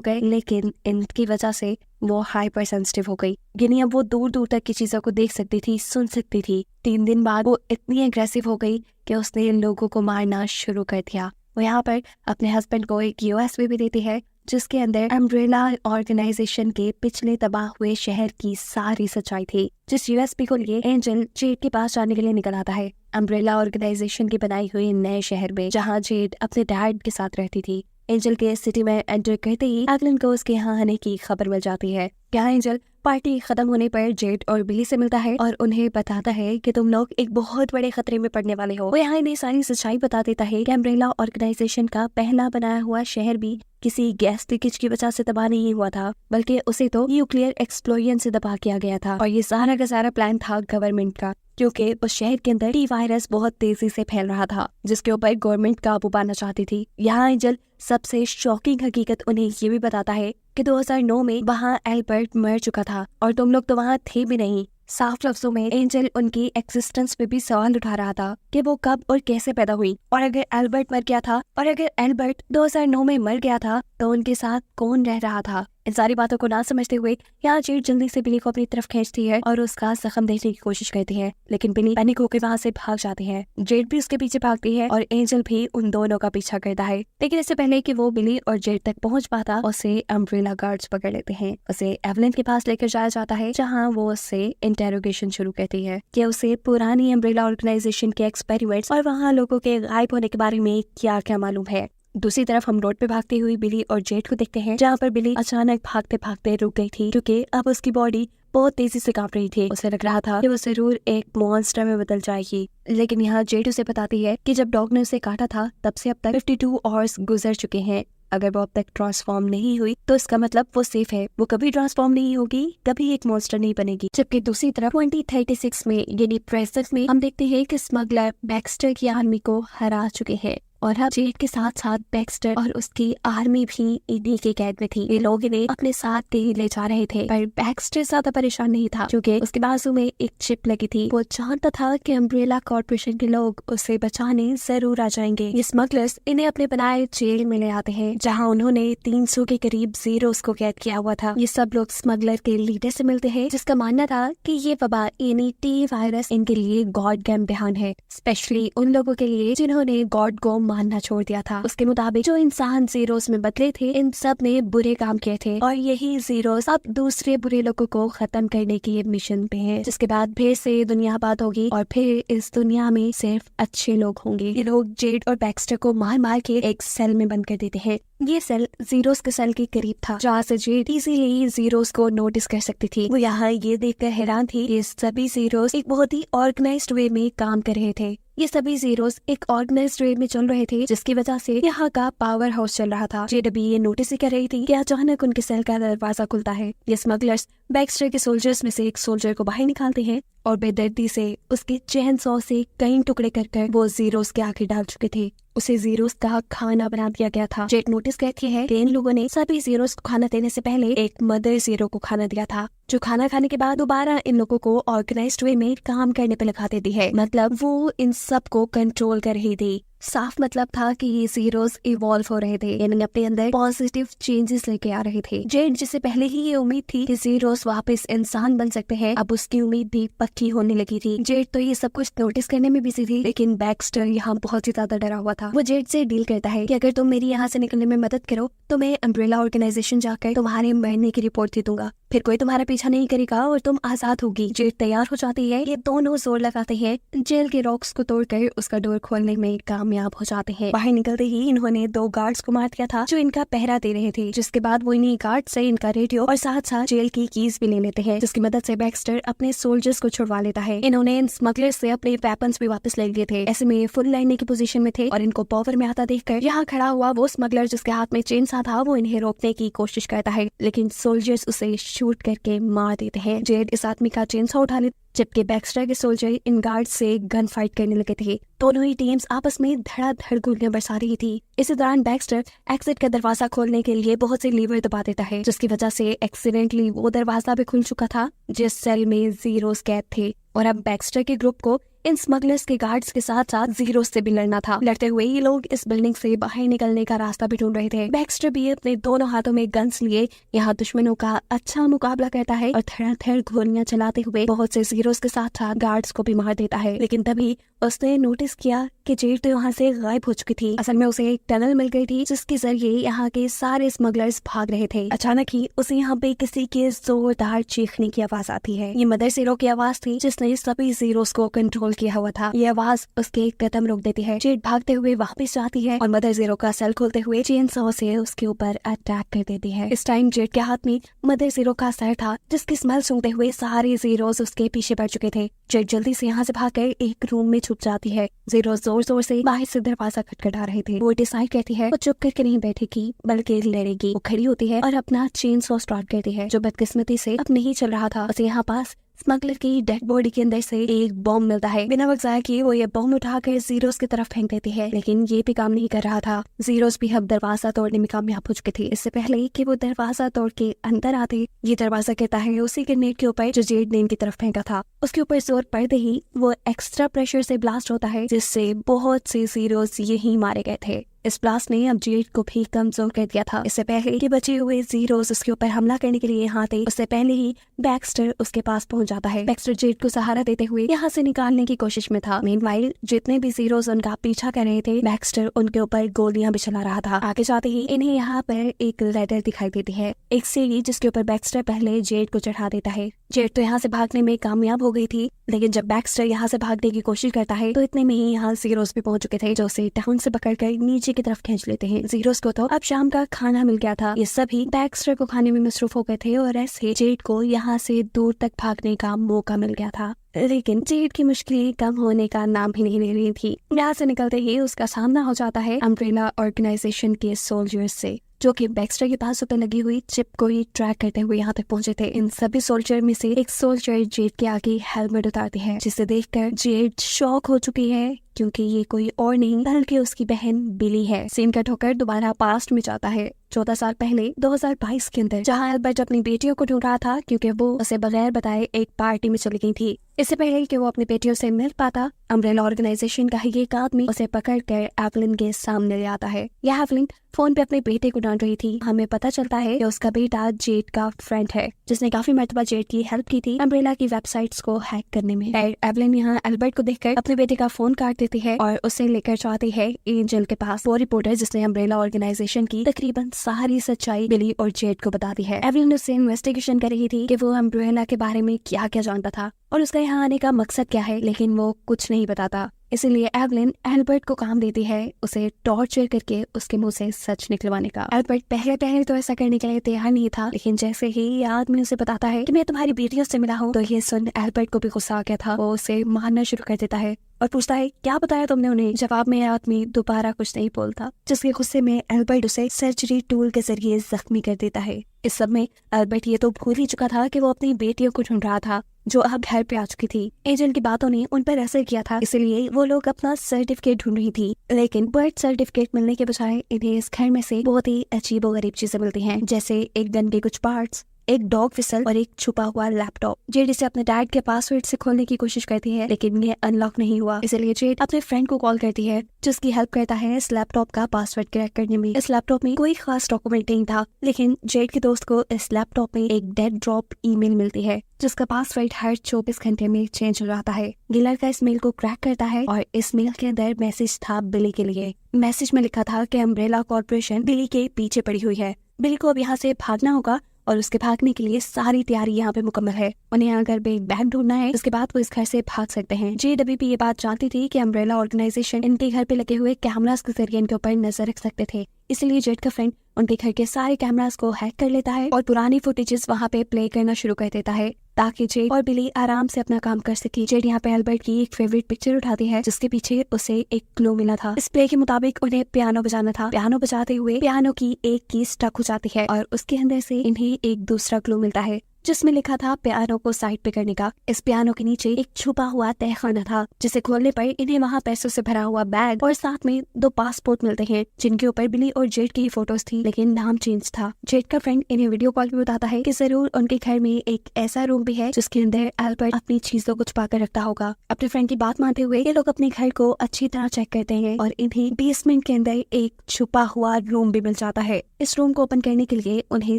गए, लेकिन इनकी वजह से वो हाइपर सेंसिटिव हो गई। यानी अब वो दूर दूर तक की चीजों को देख सकती थी, सुन सकती थी। 3 दिन बाद वो इतनी एग्रेसिव हो गई कि उसने इन लोगों को मारना शुरू कर दिया। वो यहाँ पर अपने हस्बैंड को एक यूएसबी भी देती है जिसके अंदर अम्ब्रेला ऑर्गेनाइजेशन के पिछले तबाह हुए शहर की सारी सच्चाई थी। जिस यूएसबी को लिए एंजल जेड के पास जाने के लिए निकल आता है, अम्ब्रेला ऑर्गेनाइजेशन की बनाई हुई नए शहर में, जहाँ जेड अपने डैड के साथ रहती थी। एंजल के सिटी में एंटर करते ही एवलिन को उसके यहाँ आने की खबर मिल जाती है। क्या एंजल पार्टी खत्म होने पर जेड और बिली से मिलता है और उन्हें बताता है कि तुम लोग एक बहुत बड़े खतरे में पड़ने वाले हो। वो यहाँ इन्हें सारी सच्चाई बता देता है कि अम्ब्रेला ऑर्गेनाइजेशन का पहला बनाया हुआ शहर भी किसी गैस लीकेज की वजह से तबाह नहीं हुआ था, बल्कि उसे तो न्यूक्लियर एक्सप्लोजन से तबाह किया गया था। और ये सारा का सारा प्लान था गवर्नमेंट का, क्योंकि उस शहर के अंदर टी वायरस बहुत तेजी से फैल रहा था, जिसके ऊपर गवर्नमेंट काबू पाना चाहती थी। यहाँ एंजल सबसे शॉकिंग हकीकत उन्हें ये भी बताता है कि 2009 में वहाँ एल्बर्ट मर चुका था और तुम लोग तो वहाँ थे भी नहीं। साफ लफ्जों में एंजल उनकी एक्सिस्टेंस पे भी सवाल उठा रहा था कि वो कब और कैसे पैदा हुई, और अगर एल्बर्ट मर गया था और अगर एल्बर्ट 2009 में मर गया था तो उनके साथ कौन रह रहा था। इन सारी बातों को ना समझते हुए यहाँ जेड जल्दी से बिली को अपनी तरफ खींचती है और उसका जख्म देखने की कोशिश करती है, लेकिन बिली पैनिक होकर वहाँ से भाग जाती है। जेड भी उसके पीछे भागती है और एंजल भी उन दोनों का पीछा करता है, लेकिन इससे पहले कि वो बिली और जेड तक पहुँच पाता उसे अम्ब्रेला गार्ड्स पकड़ लेते हैं। उसे एवलिन के पास लेकर जाया जाता है, जहाँ वो उससे इंटेरोगेशन शुरू करती है कि उसे पुरानी अम्ब्रेला ऑर्गेनाइजेशन के एक्सपेरिमेंट्स और वहाँ लोगों के गायब होने के बारे में क्या क्या मालूम है। दूसरी तरफ हम रोड पे भागती हुई बिली और जेड को देखते हैं, जहाँ पर बिली अचानक भागते भागते रुक गई थी, क्योंकि अब उसकी बॉडी बहुत तेजी से कांप रही थी। उसे लग रहा था कि वो जरूर एक मॉन्स्टर में बदल जाएगी, लेकिन यहाँ जेड उसे बताती है कि जब डॉग ने उसे काटा था तब से अब तक 52 आवर्स गुजर चुके हैं। अगर वो अब तक ट्रांसफॉर्म नहीं हुई तो इसका मतलब वो सेफ है, वो कभी ट्रांसफॉर्म नहीं होगी, कभी एक मॉन्स्टर नहीं बनेगी। जबकि दूसरी तरफ 2036 में यानी प्रेजेंट में हम देखते हैं कि स्मगलर बैक्स्टर की आर्मी को हरा चुके हैं और अब जेड के साथ साथ बैक्स्टर और उसकी आर्मी भी इन्हीं के कैद में थी। ये लोग इन्हें अपने साथ कहीं ले जा रहे थे, पर बैक्स्टर ज्यादा परेशान नहीं था क्योंकि उसके बाजू में एक चिप लगी थी। वो जानता था कि अम्ब्रेला कॉर्पोरेशन के लोग उसे बचाने जरूर आ जाएंगे। ये स्मगलर्स इन्हें अपने बनाए जेल में ले आते हैं, जहाँ उन्होंने 300 के करीब जीरोस को कैद किया हुआ था। ये सब लोग स्मगलर के लीडर से मिलते हैं, जिसका मानना था कि ये वबा यानी टी वायरस इनके लिए गॉड का इम्तिहान है, स्पेशली उन लोगों के लिए जिन्होंने गॉड को मानना छोड़ दिया था। उसके मुताबिक जो इंसान जीरोस में बदले थे, इन सब ने बुरे काम किए थे और यही जीरोस अब दूसरे बुरे लोगों को खत्म करने की मिशन पे है, जिसके बाद फिर से दुनिया आबाद होगी और फिर इस दुनिया में सिर्फ अच्छे लोग होंगे। ये लोग जेड और बैक्स्टर को मार मार के एक सेल में बंद कर देते हैं। ये सेल जीरोस के सेल के करीब था, जहाँ से जेड इजीली जीरोस को नोटिस कर सकती थी। वो यहाँ ये देखकर हैरान थी कि सभी जीरोस एक बहुत ही ऑर्गेनाइज्ड वे में काम कर रहे थे। ये सभी जीरोस एक ऑर्गेनाइज्ड वे में चल रहे थे, जिसकी वजह से यहाँ का पावर हाउस चल रहा था। जेड अभी ये नोटिस ही कर रही थी कि अचानक उनके सेल का दरवाजा खुलता है। ये स्मगलर्स बैक्स्टर के सोल्जर्स में से एक सोल्जर को बाहर निकालते हैं और बेदर्दी से उसके चैन सॉ से कई टुकड़े कर वो जीरोस के आगे डाल चुके थे। उसे जीरोस का खाना बना दिया गया था। जेड नोटिस करती है कि इन लोगों ने सभी जीरोस को खाना देने से पहले एक मदर जीरो को खाना दिया था, जो खाना खाने के बाद दोबारा इन लोगों को ऑर्गेनाइज्ड वे में काम करने पे लगा देती है। मतलब वो इन सब को कंट्रोल कर रही थी। साफ मतलब था कि ये जीरोस इवॉल्व हो रहे थे, यानी अपने अंदर पॉजिटिव चेंजेस लेके आ रहे थे। जेड जिसे पहले ही ये उम्मीद थी कि जीरोस वापस इंसान बन सकते हैं, अब उसकी उम्मीद भी पक्की होने लगी थी। जेड तो ये सब कुछ नोटिस करने में बिजी थी, लेकिन बैक्स्टर यहाँ बहुत ही ज्यादा डरा हुआ था। वो जेड से डील करता है कि अगर तुम मेरी यहाँ से निकलने में मदद करो तो मैं अम्ब्रेला ऑर्गेनाइजेशन जाकर तुम्हारे मरने की रिपोर्ट दे दूंगा, फिर कोई तुम्हारा पीछा नहीं करेगा और तुम आजाद होगी। जेड तैयार हो जाती है। ये दोनों जोर लगाते हैं, जेल के रॉक्स को तोड़कर उसका डोर खोलने में कामयाब हो जाते हैं। बाहर निकलते ही इन्होंने 2 गार्ड्स को मार दिया था जो इनका पहरा दे रहे थे, जिसके बाद वो इन्हीं गार्ड से इनका रेडियो और साथ साथ जेल की कीज भी ले लेते हैं, जिसकी मदद से बैक्स्टर अपने सोल्जर्स को छुड़वा लेता है। इन्होंने इन स्मगलर्स से अपने वेपन्स भी वापस ले लिए थे। ऐसे में फुल लड़ने की पोजीशन में थे और इनको पावर में आता देखकर यहाँ खड़ा हुआ वो स्मगलर जिसके हाथ में चेनसा था, वो इन्हें रोकने की कोशिश करता है, लेकिन सोल्जर्स उसे शूट करके मार देते हैं। जेड इस आदमी का चेनसा उठा लेते, जबकि बैक्स्टर के सोल्जर इन गार्ड से गन फाइट करने लगे थे। दोनों ही टीम्स आपस में धड़ाधड़ गोलियां बरसा रही थी। इसी दौरान बैक्स्टर एक्सिट का दरवाजा खोलने के लिए बहुत से लीवर दबा देता है, जिसकी वजह से एक्सीडेंटली वो दरवाजा भी खुल चुका था जिस सेल में जीरोस कैद थे, और अब बैक्स्टर के ग्रुप को इन स्मगलर्स के गार्ड्स के साथ साथ जीरोस से भी लड़ना था। लड़ते हुए ये लोग इस बिल्डिंग से बाहर निकलने का रास्ता भी ढूंढ रहे थे। बैक्स्टर भी अपने दोनों हाथों में गन्स लिए यहाँ दुश्मनों का अच्छा मुकाबला करता है और धड़ाधड़ गोलियां चलाते हुए बहुत से जीरोस के साथ साथ गार्ड्स को भी मार देता है। लेकिन तभी उसने नोटिस किया कि जेड तो यहाँ से गायब हो चुकी थी। असल में उसे एक टनल मिल गई थी जिसके जरिए यहाँ के सारे स्मगलर्स भाग रहे थे। अचानक ही उसे यहाँ पे किसी के जोरदार चीखने की आवाज आती है। ये मदर जीरो की आवाज थी जिसने सभी जीरोस को कंट्रोल किया हुआ था। ये आवाज उसके कदम रोक देती है। जेड भागते हुए वापस जाती है और मदर जीरो का सेल खोलते हुए चेन सॉ से उसके ऊपर अटैक कर देती है। इस टाइम जेड के हाथ में मदर जीरो का सर था जिसकी स्मेल सूंघते हुए सारे जीरोस उसके पीछे पड़ चुके थे। जेड जल्दी से यहाँ से भागकर एक रूम में छुप जाती है। जीरो जोर जोर से बाहर से दरवाजा खटखटा रहे थे। वो डिसाइड करती है वो चुप करके नहीं बैठेगी बल्कि लड़ेगी। वो खड़ी होती है और अपना चेन सॉ स्टार्ट करती है जो बदकिस्मती से अब नहीं चल रहा था। उसे यहाँ पास स्मगलर की डेड बॉडी के अंदर से एक बॉम्ब मिलता है। बिना वक्त जाया किए वो ये बॉम्ब उठाकर जीरोस की तरफ फेंक देती है, लेकिन ये भी काम नहीं कर रहा था। जीरोस भी अब दरवाजा तोड़ने में कामयाब हो चुके थे। इससे पहले कि वो दरवाजा तोड़ के अंदर आते, ये दरवाजा कहता है उसी ग्रेनेड के ऊपर जो जेड ने इनकी तरफ फेंका था। उसके ऊपर जोर पड़ते ही वो एक्स्ट्रा प्रेशर से ब्लास्ट होता है, जिससे बहुत से जीरोस यही मारे गए थे। इस ब्लास्ट ने अब जेड को भी कमजोर कर दिया था। इससे पहले कि बचे हुए जीरोस उसके ऊपर हमला करने के लिए यहाँ थे, उससे पहले ही बैक्स्टर उसके पास पहुंच जाता है। बैक्स्टर जेड को सहारा देते हुए यहाँ से निकालने की कोशिश में था। मीनवाइल जितने भी जीरोस उनका पीछा कर रहे थे, बैक्स्टर उनके ऊपर गोलियां भी चला रहा था। आगे जाते ही इन्हें यहाँ पर एक लैडर दिखाई देती है, एक सीढ़ी जिसके ऊपर बैक्स्टर पहले जेड को चढ़ा देता है। जेड तो यहाँ से भागने में कामयाब हो गई थी, लेकिन जब बैक्स्टर यहाँ से भागने की कोशिश करता है तो इतने में ही यहाँ जीरोस भी पहुंच चुके थे, जो उसे टाउन से पकड़कर नीचे की तरफ खींच लेते हैं। जीरोस को तो अब शाम का खाना मिल गया था। ये सभी बैक्स्टर को खाने में मसरूफ हो गए थे और ऐसे जेड को यहाँ से दूर तक भागने का मौका मिल गया था। लेकिन जेड की मुश्किलें कम होने का नाम ही नहीं ले रही थी। यहाँ से निकलते ही उसका सामना हो जाता है अम्ब्रेला ऑर्गेनाइजेशन के सोल्जर्स से, जो कि बैक्स्टर के पास ऊपर लगी हुई चिप को ही ट्रैक करते हुए यहाँ तक पहुंचे थे। इन सभी सोल्जर में से एक सोल्जर जेड के आगे हेलमेट उतारती है, जिसे देखकर जेड शॉक हो चुकी है क्योंकि ये कोई और नहीं बल्कि उसकी बहन बिली है। सीन कट होकर दोबारा पास्ट में जाता है 14 साल पहले 2022 के अंदर, जहाँ एल्बर्ट अपनी बेटियों को ढूंढ रहा था क्योंकि वो उसे बगैर बताए एक पार्टी में चली गई थी। इससे पहले कि वो अपनी बेटियों से मिल पाता, अम्ब्रेला ऑर्गेनाइजेशन का ही एक आदमी उसे पकड़कर एवलिन के सामने ले आता है। यह एवलिन फोन पे अपने बेटे को डांट रही थी। हमें पता चलता है कि उसका बेटा जेड का फ्रेंड है, जिसने काफी मर्तबा जेड की हेल्प की थी अम्ब्रेला की वेबसाइट्स को हैक करने में। एवलिन यहाँ एल्बर्ट को देखकर अपने बेटे का फोन काट देती है और उसे लेकर जाती है एंजल के पास। वो रिपोर्टर जिसने अम्ब्रेला ऑर्गेनाइजेशन की तकरीबन सारी सच्चाई बिली और जेड को बता दी है। एवलिन उससे इन्वेस्टिगेशन कर रही थी कि वो अम्ब्रेला के बारे में क्या क्या जानता था और उसका यहाँ आने का मकसद क्या है, लेकिन वो कुछ नहीं बताता। इसीलिए एवलिन एल्बर्ट को काम देती है उसे टॉर्चर करके उसके मुंह से सच निकलवाने का। एल्बर्ट पहले तो ऐसा करने के लिए तैयार नहीं था, लेकिन जैसे ही ये आदमी उसे बताता है कि मैं तुम्हारी बेटियों से मिला हूँ, तो ये सुन एल्बर्ट को भी गुस्सा आ गया था। वो उसे मारना शुरू कर देता है और पूछता है क्या बताया तुमने उन्हें। जवाब में आदमी दोबारा कुछ नहीं बोलता, जिसके गुस्से में एल्बर्ट उसे सर्जरी टूल के जरिए जख्मी कर देता है। इस सब में एल्बर्ट ये तो भूल ही चुका था कि वो अपनी बेटियों को ढूंढ रहा था, जो अब घर पे आ चुकी थी। एजेंट की बातों ने उन पर असर किया था, इसलिए वो लोग अपना सर्टिफिकेट ढूंढ रही थी। लेकिन बर्थ सर्टिफिकेट मिलने के बजाय इन्हें इस घर में से बहुत ही अजीबोगरीब चीजें मिलती हैं, जैसे एक गन के कुछ पार्ट्स, एक डॉग विसल और एक छुपा हुआ लैपटॉप। जेड इसे अपने डैड के पासवर्ड से खोलने की कोशिश करती है, लेकिन ये अनलॉक नहीं हुआ। इसलिए जेड अपने फ्रेंड को कॉल करती है, जिसकी हेल्प करता है इस लैपटॉप का पासवर्ड क्रैक करने में। इस लैपटॉप में कोई खास डॉक्यूमेंट नहीं था, लेकिन जेड के दोस्त को इस लैपटॉप में एक डेड ड्रॉप ईमेल मिलती है, जिसका पासवर्ड हर 24 घंटे में चेंज हो जाता है। गिलर का इस मेल को क्रैक करता है और इस मेल के अंदर मैसेज था बिली के लिए। मैसेज में लिखा था कि अम्ब्रेला कॉर्पोरेशन बिली के पीछे पड़ी हुई है। बिली को अब यहाँ से भागना होगा और उसके भागने के लिए सारी तैयारी यहाँ पे मुकम्मल है। उन्हें यहाँ घर पे एक बैग ढूंढना है, उसके बाद वो इस घर से भाग सकते हैं। जेड अभी भी ये बात जानती थी कि अम्ब्रेला ऑर्गेनाइजेशन इनके घर पे लगे हुए कैमरास के जरिए इनके ऊपर नजर रख सकते थे। इसलिए जेड का फ्रेंड उनके घर के सारे कैमरास को हैक कर लेता है और पुरानी फुटेजेस वहाँ पे प्ले करना शुरू कर देता है, ताकि जेड और बिली आराम से अपना काम कर सके। जेड यहाँ पे एल्बर्ट की एक फेवरेट पिक्चर उठाती है, जिसके पीछे उसे एक क्लू मिला था। इस प्ले के मुताबिक उन्हें पियानो बजाना था। पियानो बजाते हुए पियानो की एक की स्टक हो जाती है और उसके अंदर से इन्हें एक दूसरा क्लू मिलता है, जिसमें लिखा था पियानो को साइड पे करने का। इस पियानो के नीचे एक छुपा हुआ तहखाना था, जिसे खोलने पर इन्हें वहाँ पैसों से भरा हुआ बैग और साथ में 2 पासपोर्ट मिलते हैं, जिनके ऊपर बिली और जेड की फोटोज थी, लेकिन नाम चेंज था। जेड का फ्रेंड इन्हें वीडियो कॉल पे बताता है कि जरूर उनके घर में एक ऐसा रूम भी है जिसके अंदर एल्बर्ट अपनी चीजों को छुपा कर रखता होगा। अपने फ्रेंड की बात मानते हुए ये लोग अपने घर को अच्छी तरह चेक करते हैं और इन्हें बेसमेंट के अंदर एक छुपा हुआ रूम भी मिल जाता है। इस रूम को ओपन करने के लिए उन्हें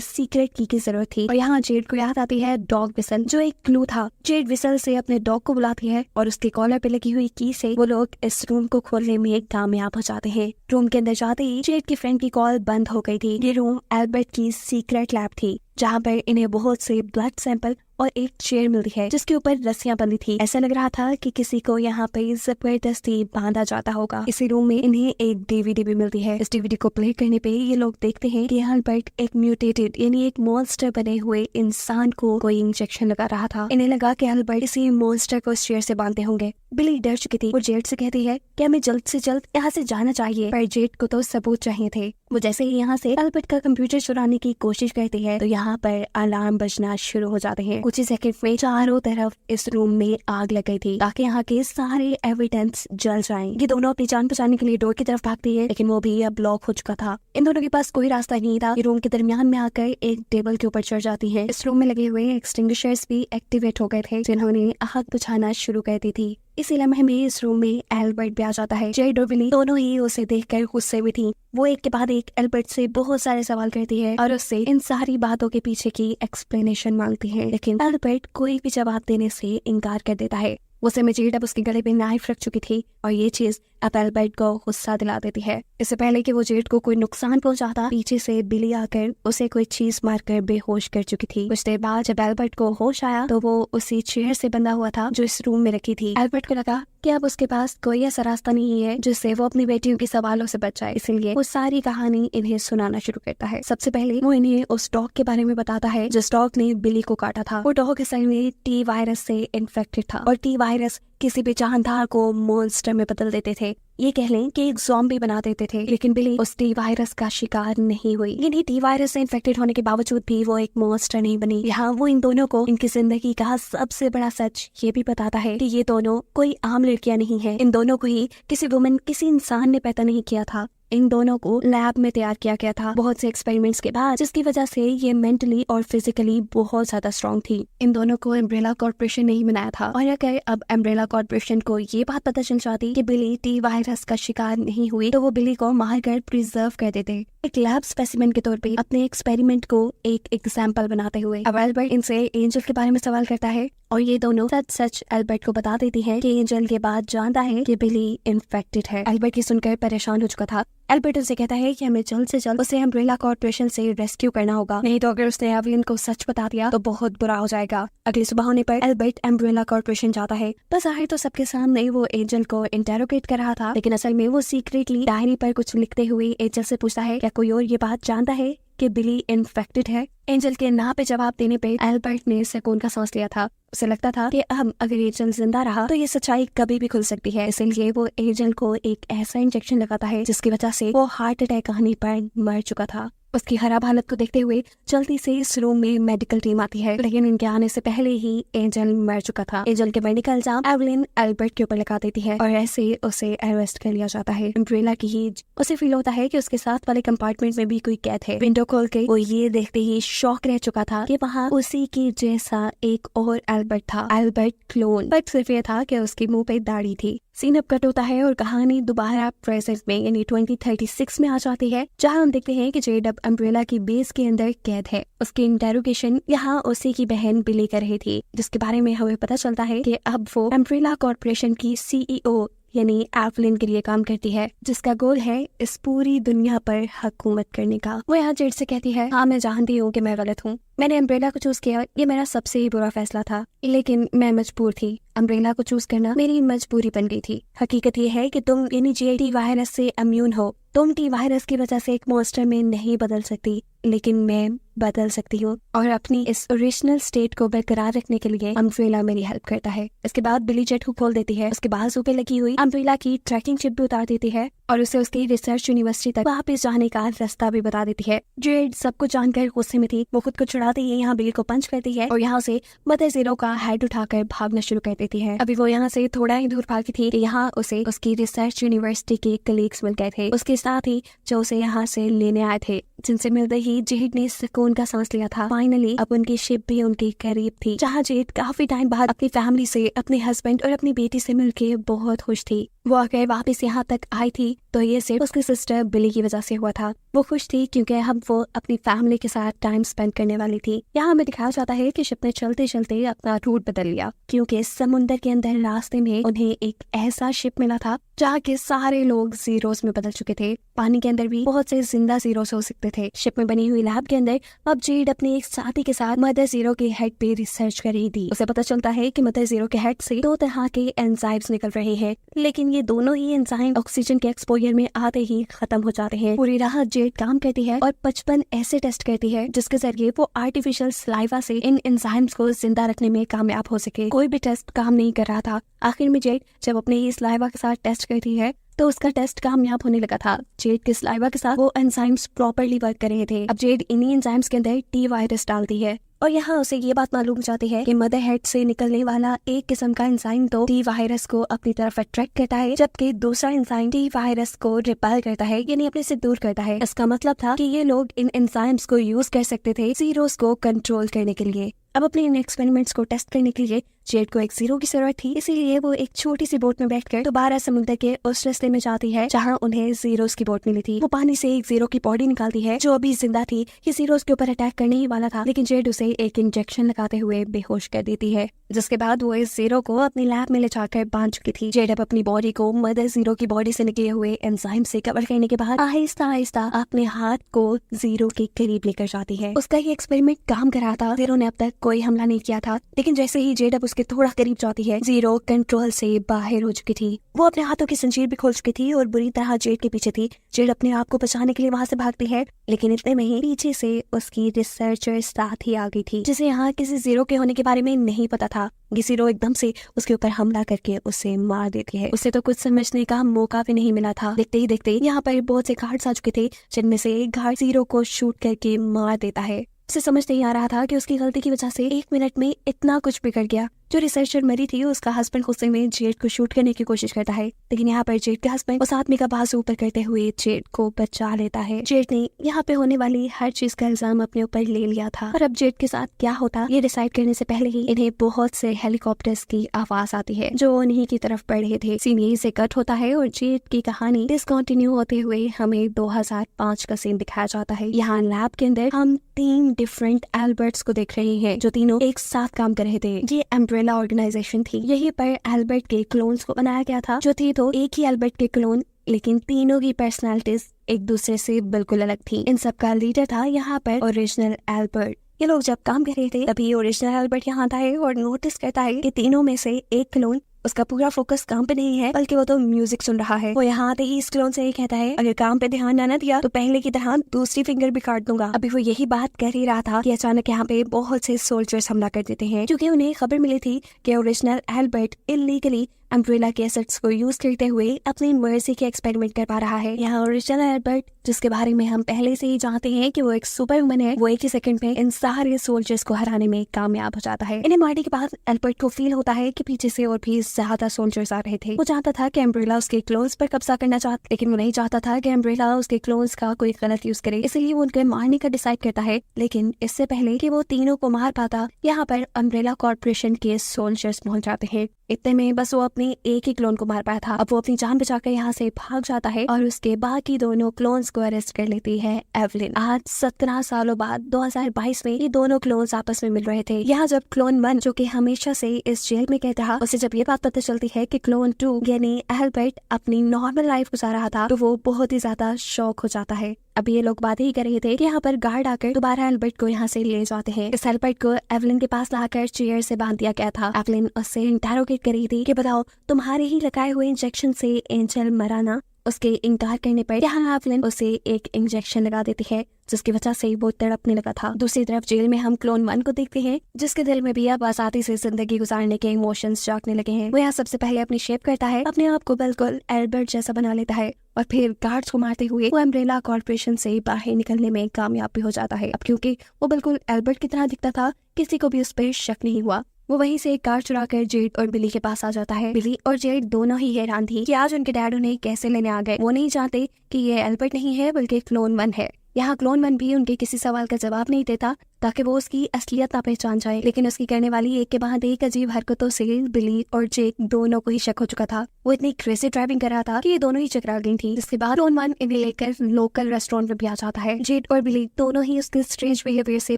सीक्रेट की जरूरत थी और यहाँ जेड को याद आती है डॉग विसल, जो एक क्लू था। जेड विसल से अपने डॉग को बुलाती है और उसके कॉलर पे लगी हुई की से वो लोग इस रूम को खोलने में कामयाब हो जाते हैं। रूम के अंदर जाते ही जेड की फ्रेंड की कॉल बंद हो गई थी। ये रूम एल्बर्ट की सीक्रेट लैब थी, जहाँ पर इन्हें बहुत से ब्लड सैंपल और एक चेयर मिलती है, जिसके ऊपर रस्सियां बंधी थी। ऐसा लग रहा था कि किसी को यहाँ पे जबरदस्ती बांधा जाता होगा। इसी रूम में इन्हें एक डीवीडी भी मिलती है। इस डीवीडी को प्ले करने पे ये लोग देखते हैं कि एल्बर्ट एक म्यूटेटेड यानी एक मॉन्स्टर बने हुए इंसान को कोई इंजेक्शन लगा रहा था। इन्हें लगा कि एल्बर्ट इसी मॉन्स्टर को इस चेयर से बांधते होंगे। बिली डर चुकी थी। वो जेड से कहती है कि हमें जल्द से जल्द यहाँ से जाना चाहिए, पर जेड को तो सबूत चाहिए थे। वो जैसे ही यहाँ से एल्बर्ट का कंप्यूटर चुराने की कोशिश करती है, तो यहाँ पर अलार्म बजना शुरू हो जाते हैं। कुछ ही सेकंड में चारों तरफ इस रूम में आग लग गई थी, ताकि यहाँ के सारे एविडेंस जल जाएं। ये दोनों अपनी जान बचाने के लिए डोर की तरफ भागती है, लेकिन वो भी अब ब्लॉक हो चुका था। इन दोनों के पास कोई रास्ता नहीं था। ये रूम के दरमियान में आकर एक टेबल के ऊपर चढ़ जाती है। इस रूम में लगे हुए एक्सटिंग्विशर्स भी एक्टिवेट हो गए थे, जिन्होंने आग बुझाना शुरू कर दी थी। इसी लम्हे में इस रूम में एल्बर्ट भी आ जाता है। जेड और बिली दोनों ही उसे देखकर गुस्से में थी। वो एक के बाद एक एल्बर्ट से बहुत सारे सवाल करती है और उससे इन सारी बातों के पीछे की एक्सप्लेनेशन मांगती है, लेकिन एल्बर्ट कोई भी जवाब देने से इनकार कर देता है। उसे में जेड अब उसके गले पे नाइफ रख चुकी थी और ये चीज अब एल्बर्ट को गुस्सा दिला देती है। इससे पहले कि वो जेड को कोई नुकसान पहुंचाता, पीछे से बिली आकर उसे कोई चीज मारकर बेहोश कर चुकी थी। कुछ देर बाद जब एल्बर्ट को होश आया तो वो उसी चेयर से बंधा हुआ था जो इस रूम में रखी थी। एल्बर्ट को लगा कि अब उसके पास कोई ऐसा रास्ता नहीं है जिससे वो अपनी बेटियों के सवालों से बच जाए, इसलिए वो सारी कहानी इन्हें सुनाना शुरू करता है। सबसे पहले वो इन्हें उस डॉग के बारे में बताता है जिस डॉग ने बिली को काटा था। वो डॉग असल में टी वायरस से इन्फेक्टेड था और टी वायरस किसी भी जानदार को मॉन्स्टर में बदल देते थे। ये कह लें कि एक ज़ॉम्बी बना देते थे, लेकिन बिली उस टी वायरस का शिकार नहीं हुई। यानी टी वायरस से इन्फेक्टेड होने के बावजूद भी वो एक मॉन्स्टर नहीं बनी। यहाँ वो इन दोनों को इनकी जिंदगी का सबसे बड़ा सच ये भी बताता है कि ये दोनों कोई आम लड़कियां नहीं है। इन दोनों को ही किसी वुमन, किसी इंसान ने पैदा नहीं किया था। इन दोनों को लैब में तैयार किया गया था बहुत से एक्सपेरिमेंट्स के बाद, जिसकी वजह से ये मेंटली और फिजिकली बहुत ज्यादा स्ट्रॉन्ग थी। इन दोनों को अम्ब्रेला कॉर्पोरेशन ने ही बनाया था और अगर अब अम्ब्रेला कॉर्पोरेशन को ये बात पता चल जाती कि बिली टी वायरस का शिकार नहीं हुई, तो वो बिली को मारकर प्रिजर्व कर देते एक लैब स्पेसिमेन के तौर पे अपने एक्सपेरिमेंट को एक एग्जाम्पल बनाते हुए। अब एल्बर्ट इनसे एंजल के बारे में सवाल करता है और ये दोनों सच एल्बर्ट को बता देती है कि एंजल के बाद जानता है कि बिली इन्फेक्टेड है। एल्बर्ट की सुनकर परेशान हो चुका था। एल्बर्ट उसे कहता है कि हमें जल्द से जल्द उसे अम्ब्रेला कॉर्पोरेशन से रेस्क्यू करना होगा, नहीं तो अगर उसने एवलिन को सच बता दिया तो बहुत बुरा हो जाएगा। अगली सुबह होने पर एल्बर्ट अम्ब्रेला कॉर्पोरेशन जाता है। बस जाहिर तो सबके सामने वो एंजल को इंटेरोगेट कर रहा था, लेकिन असल में वो सीक्रेटली डायरी पर कुछ लिखते हुए एंजल से पूछता है क्या कोई और ये बात जानता है कि बिली इन्फेक्टेड है। एंजल के ना पे जवाब देने पे एल्बर्ट ने सुकून का सांस लिया था। उसे लगता था कि अब अगर एंजल जिंदा रहा तो ये सच्चाई कभी भी खुल सकती है। इसलिए वो एंजल को एक ऐसा इंजेक्शन लगाता है जिसकी वजह से वो हार्ट अटैक कहानी पर मर चुका था। उसकी खराब हालत को देखते हुए जल्दी से इस रूम में मेडिकल टीम आती है, लेकिन इनके आने से पहले ही एंजल मर चुका था। एंजल के मरने का इल्जाम एवलिन एल्बर्ट के ऊपर लगा देती है और ऐसे उसे अरेस्ट कर लिया जाता है। अम्ब्रेला की ही उसे फील होता है कि उसके साथ वाले कंपार्टमेंट में भी कोई कैद है। विंडो खोल के वो ये देखते ही शॉक रह चुका था कि वहाँ उसी की जैसा एक और एल्बर्ट था, एल्बर्ट क्लोन। बट सिर्फ ये था कि उसके मुंह पे दाढ़ी थी। सीन अब कट होता है और कहानी दोबारा प्रेजेंट में यानी 2036 में आ जाती है, जहां हम देखते हैं कि जेड अब अम्ब्रेला की बेस के अंदर कैद है। उसकी इंटेरोगेशन यहाँ उसी की बहन बिली कर रही थी, जिसके बारे में हमें पता चलता है कि अब वो अम्ब्रेला कॉर्पोरेशन की सीईओ यानी एवलिन के लिए काम करती है, जिसका गोल है इस पूरी दुनिया पर हुकूमत करने का। वो यहाँ जेड से कहती है, हाँ मैं जानती हूँ कि मैं गलत हूँ, मैंने अम्ब्रेला को चूज किया, ये मेरा सबसे ही बुरा फैसला था, लेकिन मैं मजबूर थी। अम्ब्रेला को चूज करना मेरी मजबूरी बन गई थी। हकीकत ये है कि तुम यानी टी वायरस से इम्यून हो। तुम टी वायरस की वजह से एक मॉन्स्टर में नहीं बदल सकती, लेकिन मैं बदल सकती हूँ और अपनी इस ओरिजिनल स्टेट को बरकरार रखने के लिए अम्ब्रेला मेरी हेल्प करता है। इसके बाद बिली जेड को खोल देती है, उसके बाजू पे लगी हुई अम्ब्रेला की ट्रैकिंग चिप भी उतार देती है और उसे उसकी रिसर्च यूनिवर्सिटी तक वापस जाने का रास्ता भी बता देती है। जेड सब कुछ जानकर गुस्से में थी, वो खुद को छुड़ाते ही यहाँ बिली को पंच करती है और यहाँ से मदर जीरो का हेड उठाकर भागना शुरू कर देती है। अभी वो यहाँ से थोड़ा ही दूर भागी थी कि यहाँ उसे उसकी रिसर्च यूनिवर्सिटी के कलीग्स मिल गए थे, उसके साथ ही जो उसे यहाँ से लेने आए थे, जिनसे मिलते ही जेड ने सुकून का सांस लिया था। फाइनली अब उनकी शिप भी उनके करीब थी, जहाँ जेड काफी टाइम बाद अपनी फैमिली से, अपने हस्बैंड और अपनी बेटी से मिलके बहुत खुश थी। वो अगर वापस यहाँ तक आई थी तो ये सिर्फ उसकी सिस्टर बिली की वजह से हुआ था। वो खुश थी क्योंकि अब वो अपनी फैमिली के साथ टाइम स्पेंड करने वाली थी। यहाँ हमें दिखाया जाता है कि शिप ने चलते चलते अपना रूट बदल लिया, क्योंकि समुंदर के अंदर रास्ते में उन्हें एक ऐसा शिप मिला था जहाँ के सारे लोग जीरोस में बदल चुके थे। पानी के अंदर भी बहुत से जिंदा जीरोस हो सकते थे। शिप में बनी हुई लैब के अंदर अब जेड अपने एक साथी के साथ मदर जीरो के हेड पे रिसर्च कर रही थी। उसे पता चलता है कि मदर जीरो के हेड से 2 तरह के एंजाइम्स निकल रहे हैं, लेकिन ये दोनों ही एंजाइम ऑक्सीजन के एक्सपोजर में आते ही खत्म हो जाते हैं। पूरी रात जेड काम करती है और 55 ऐसे टेस्ट करती है जिसके जरिए वो आर्टिफिशियल सलाइवा से इन एंजाइम्स को जिंदा रखने में कामयाब हो सके। कोई भी टेस्ट काम नहीं कर रहा था। आखिर में जेड जब अपने ही सलाइवा के साथ टेस्ट करती है तो उसका टेस्ट कामयाब होने लगा था। जेड के सलाइवा के साथ वो एंजाइम्स प्रॉपर्ली वर्क कर रहे थे। अब जेड इन्हीं एंजाइम्स के अंदर टी वायरस डालती है और यहाँ उसे ये बात मालूम जाती है कि मदर हेड से निकलने वाला एक किस्म का एंजाइम तो टी वायरस को अपनी तरफ अट्रैक्ट करता है, जबकि दूसरा एंजाइम टी वायरस को रिपेल करता है, यानी अपने से दूर करता है। इसका मतलब था कि ये लोग इन एंजाइम्स को यूज कर सकते थे जीरोस को कंट्रोल करने के लिए। अब अपने इन एक्सपेरिमेंट्स को टेस्ट करने के लिए जेड को एक जीरो की जरूरत थी, इसीलिए वो एक छोटी सी बोट में बैठकर दोबारा समुद्र के उस रास्ते में जाती है जहां उन्हें जीरोस की बोट मिली थी। वो पानी से एक जीरो की बॉडी निकालती है जो अभी जिंदा थी। ये जीरोस के ऊपर अटैक करने ही वाला था, लेकिन जेड उसे एक इंजेक्शन लगाते हुए बेहोश कर देती है, जिसके बाद वो इस जीरो को अपनी लैब में ले जाकर बांध चुकी थी। जेड अब अपनी बॉडी को मदर जीरो की बॉडी से निकले हुए एंजाइम से कवर करने के बाद आहिस्ता आहिस्ता अपने हाथ को जीरो के करीब लेकर जाती है। उसका ये एक्सपेरिमेंट काम कर रहा था। जीरो ने अब तक कोई हमला नहीं किया था, लेकिन जैसे ही जेड अब उसके थोड़ा करीब जाती है, जीरो कंट्रोल से बाहर हो चुकी थी। वो अपने हाथों की जंजीर भी खोल चुकी थी और बुरी तरह जेड के पीछे थी। जेड अपने आप को बचाने के लिए वहां से भागती है, लेकिन इतने में ही पीछे से उसकी रिसर्चर साथ ही आ गई थी, जिसे यहाँ किसी जीरो के होने के बारे में नहीं पता था। ये जीरो एकदम से उसके ऊपर हमला करके उसे मार देती है। उसे तो कुछ समझने का मौका भी नहीं मिला था। देखते ही देखते यहाँ पर बहुत से गार्ड्स आ चुके थे, जिनमें से एक गार्ड जीरो को शूट करके मार देता है। उसे समझ नहीं आ रहा था कि उसकी गलती की वजह से 1 मिनट में इतना कुछ बिगड़ गया। जो रिसर्चर मरी थी उसका हस्बैंड गुस्से में जेड को शूट करने की कोशिश करता है, लेकिन यहाँ पर जेड के हस्बैंड उस आदमी का बाजू ऊपर करते हुए जेड को बचा लेता है। जेड ने यहाँ पे होने वाली हर चीज का इल्जाम अपने ऊपर ले लिया था और अब जेड के साथ क्या होता ये डिसाइड करने से पहले ही इन्हें बहुत से हेलीकॉप्टर्स की आवाज आती है जो उन्हीं की तरफ बढ़ रहे थे। सीन यही से कट होता है और जेड की कहानी डिसकंटिन्यू होते हुए हमें 2005 का सीन दिखाया जाता है। यहाँ लैब के अंदर हम 3 डिफरेंट एल्बर्ट्स को देख रहे हैं जो तीनों एक साथ काम कर रहे थे। ये अम्ब्रेला ऑर्गेनाइजेशन थी। यहीं पर एल्बर्ट के क्लोन्स को बनाया गया था, जो थी तो एक ही एल्बर्ट के क्लोन, लेकिन तीनों की पर्सनालिटीज एक दूसरे से बिल्कुल अलग थी। इन सब का लीडर था यहाँ पर ओरिजिनल एल्बर्ट। ये लोग जब काम कर रहे थे तभी ओरिजिनल एल्बर्ट यहाँ आता है और नोटिस करता है कि तीनों में से एक क्लोन उसका पूरा फोकस काम पे नहीं है, बल्कि वो तो म्यूजिक सुन रहा है। वो यहाँ आते ही इस क्लोन से ये कहता है, अगर काम पे ध्यान ना दिया तो पहले की तरह दूसरी फिंगर भी काट दूंगा। अभी वो यही बात कर ही रहा था कि अचानक यहाँ पे बहुत से सोल्जर्स हमला कर देते हैं, क्योंकि उन्हें खबर मिली थी कि ओरिजिनल एल्बर्ट इलीगली अम्ब्रेला के एसेट्स को यूज करते हुए अपनी मर्जी के एक्सपेरिमेंट कर पा रहा है। यहाँ ओरिजिनल एल्बर्ट, जिसके बारे में हम पहले से ही जानते हैं कि वो एक सुपर वुमन है, वो एक ही सेकंड में इन सारे सोल्जर्स को हराने में कामयाब हो जाता है। इन्हें मारने के बाद एल्बर्ट को फील होता है कि पीछे से और भी ज्यादा सोल्जर्स आ रहे थे। वो चाहता था कि अम्ब्रेला उसके क्लोन्स पर कब्जा करना चाहता, लेकिन वो नहीं चाहता था कि अम्ब्रेला उसके क्लोन्स का कोई गलत यूज करे, इसलिए वो उनको मारने का डिसाइड करता है। लेकिन इससे पहले कि वो तीनों को मार पाता, यहाँ पर अम्ब्रेला कॉर्पोरेशन के सोल्जर्स पहुंच जाते हैं। इतने में बस वो अपने एक ही क्लोन को मार पाया था। अब वो अपनी जान बचाकर यहाँ से भाग जाता है और उसके बाकी दोनों क्लोन्स को अरेस्ट कर लेती है एवलिन। आज 17 सालों बाद 2022 में ये दोनों क्लोन्स आपस में मिल रहे थे। यहाँ जब क्लोन 1, जो कि हमेशा से इस जेल में कैद रहा, उसे जब ये बात पता चलती है कि क्लोन 2 यानी एल्बर्ट अपनी नॉर्मल लाइफ गुजार रहा था, तो वो बहुत ही ज्यादा शॉक हो जाता है। अब ये लोग बात ही कर रहे थे कि यहाँ पर गार्ड आकर दोबारा एल्बर्ट को यहाँ से ले जाते हैं। इस एल्बर्ट को एवलिन के पास लाकर चेयर से बांध दिया गया था। एवलिन उससे इंटरोगेट कर रही थी कि बताओ, तुम्हारे ही लगाए हुए इंजेक्शन से एंजल मरा ना? उसके इनकार करने पर यहाँ एवलिन उसे एक इंजेक्शन लगा देती है, जिसकी वजह से वो तड़पने लगा था। दूसरी तरफ जेल में हम क्लोन 1 को देखते हैं, जिसके दिल में भी अब आसानी से जिंदगी गुजारने के इमोशंस जागने लगे हैं। वो यहाँ सबसे पहले अपनी शेप करता है, अपने आप को बिल्कुल एल्बर्ट जैसा बना लेता है और फिर गार्ड्स को मारते हुए वो अम्ब्रेला कॉर्पोरेशन से बाहर निकलने में कामयाब भी हो जाता है। अब क्योंकि वो बिल्कुल एल्बर्ट की तरह दिखता था, किसी को भी उस पर शक नहीं हुआ। वो वहीं से एक कार चुरा कर जेड और बिली के पास आ जाता है। बिली और जेड दोनों ही हैरान थी कि आज उनके डैड उन्हें कैसे लेने आ गए। वो नहीं चाहते कि ये एल्बर्ट नहीं है बल्कि क्लोन 1 है। यहाँ क्लोन 1 भी उनके किसी सवाल का जवाब नहीं देता ताकि वो उसकी असलियत ना पहचान जाए, लेकिन उसकी करने वाली एक के बाद एक अजीब हरकतों से बिली और जेक दोनों को ही शक हो चुका था। वो इतनी क्रेजी ड्राइविंग कर रहा था कि ये दोनों ही चकरा गई थी। जिसके बाद क्लोन 1 इन्हें लेकर लोकल रेस्टोरेंट में भी आ जाता है। जेड और बिली दोनों ही उसके स्ट्रेंज बिहेवियर से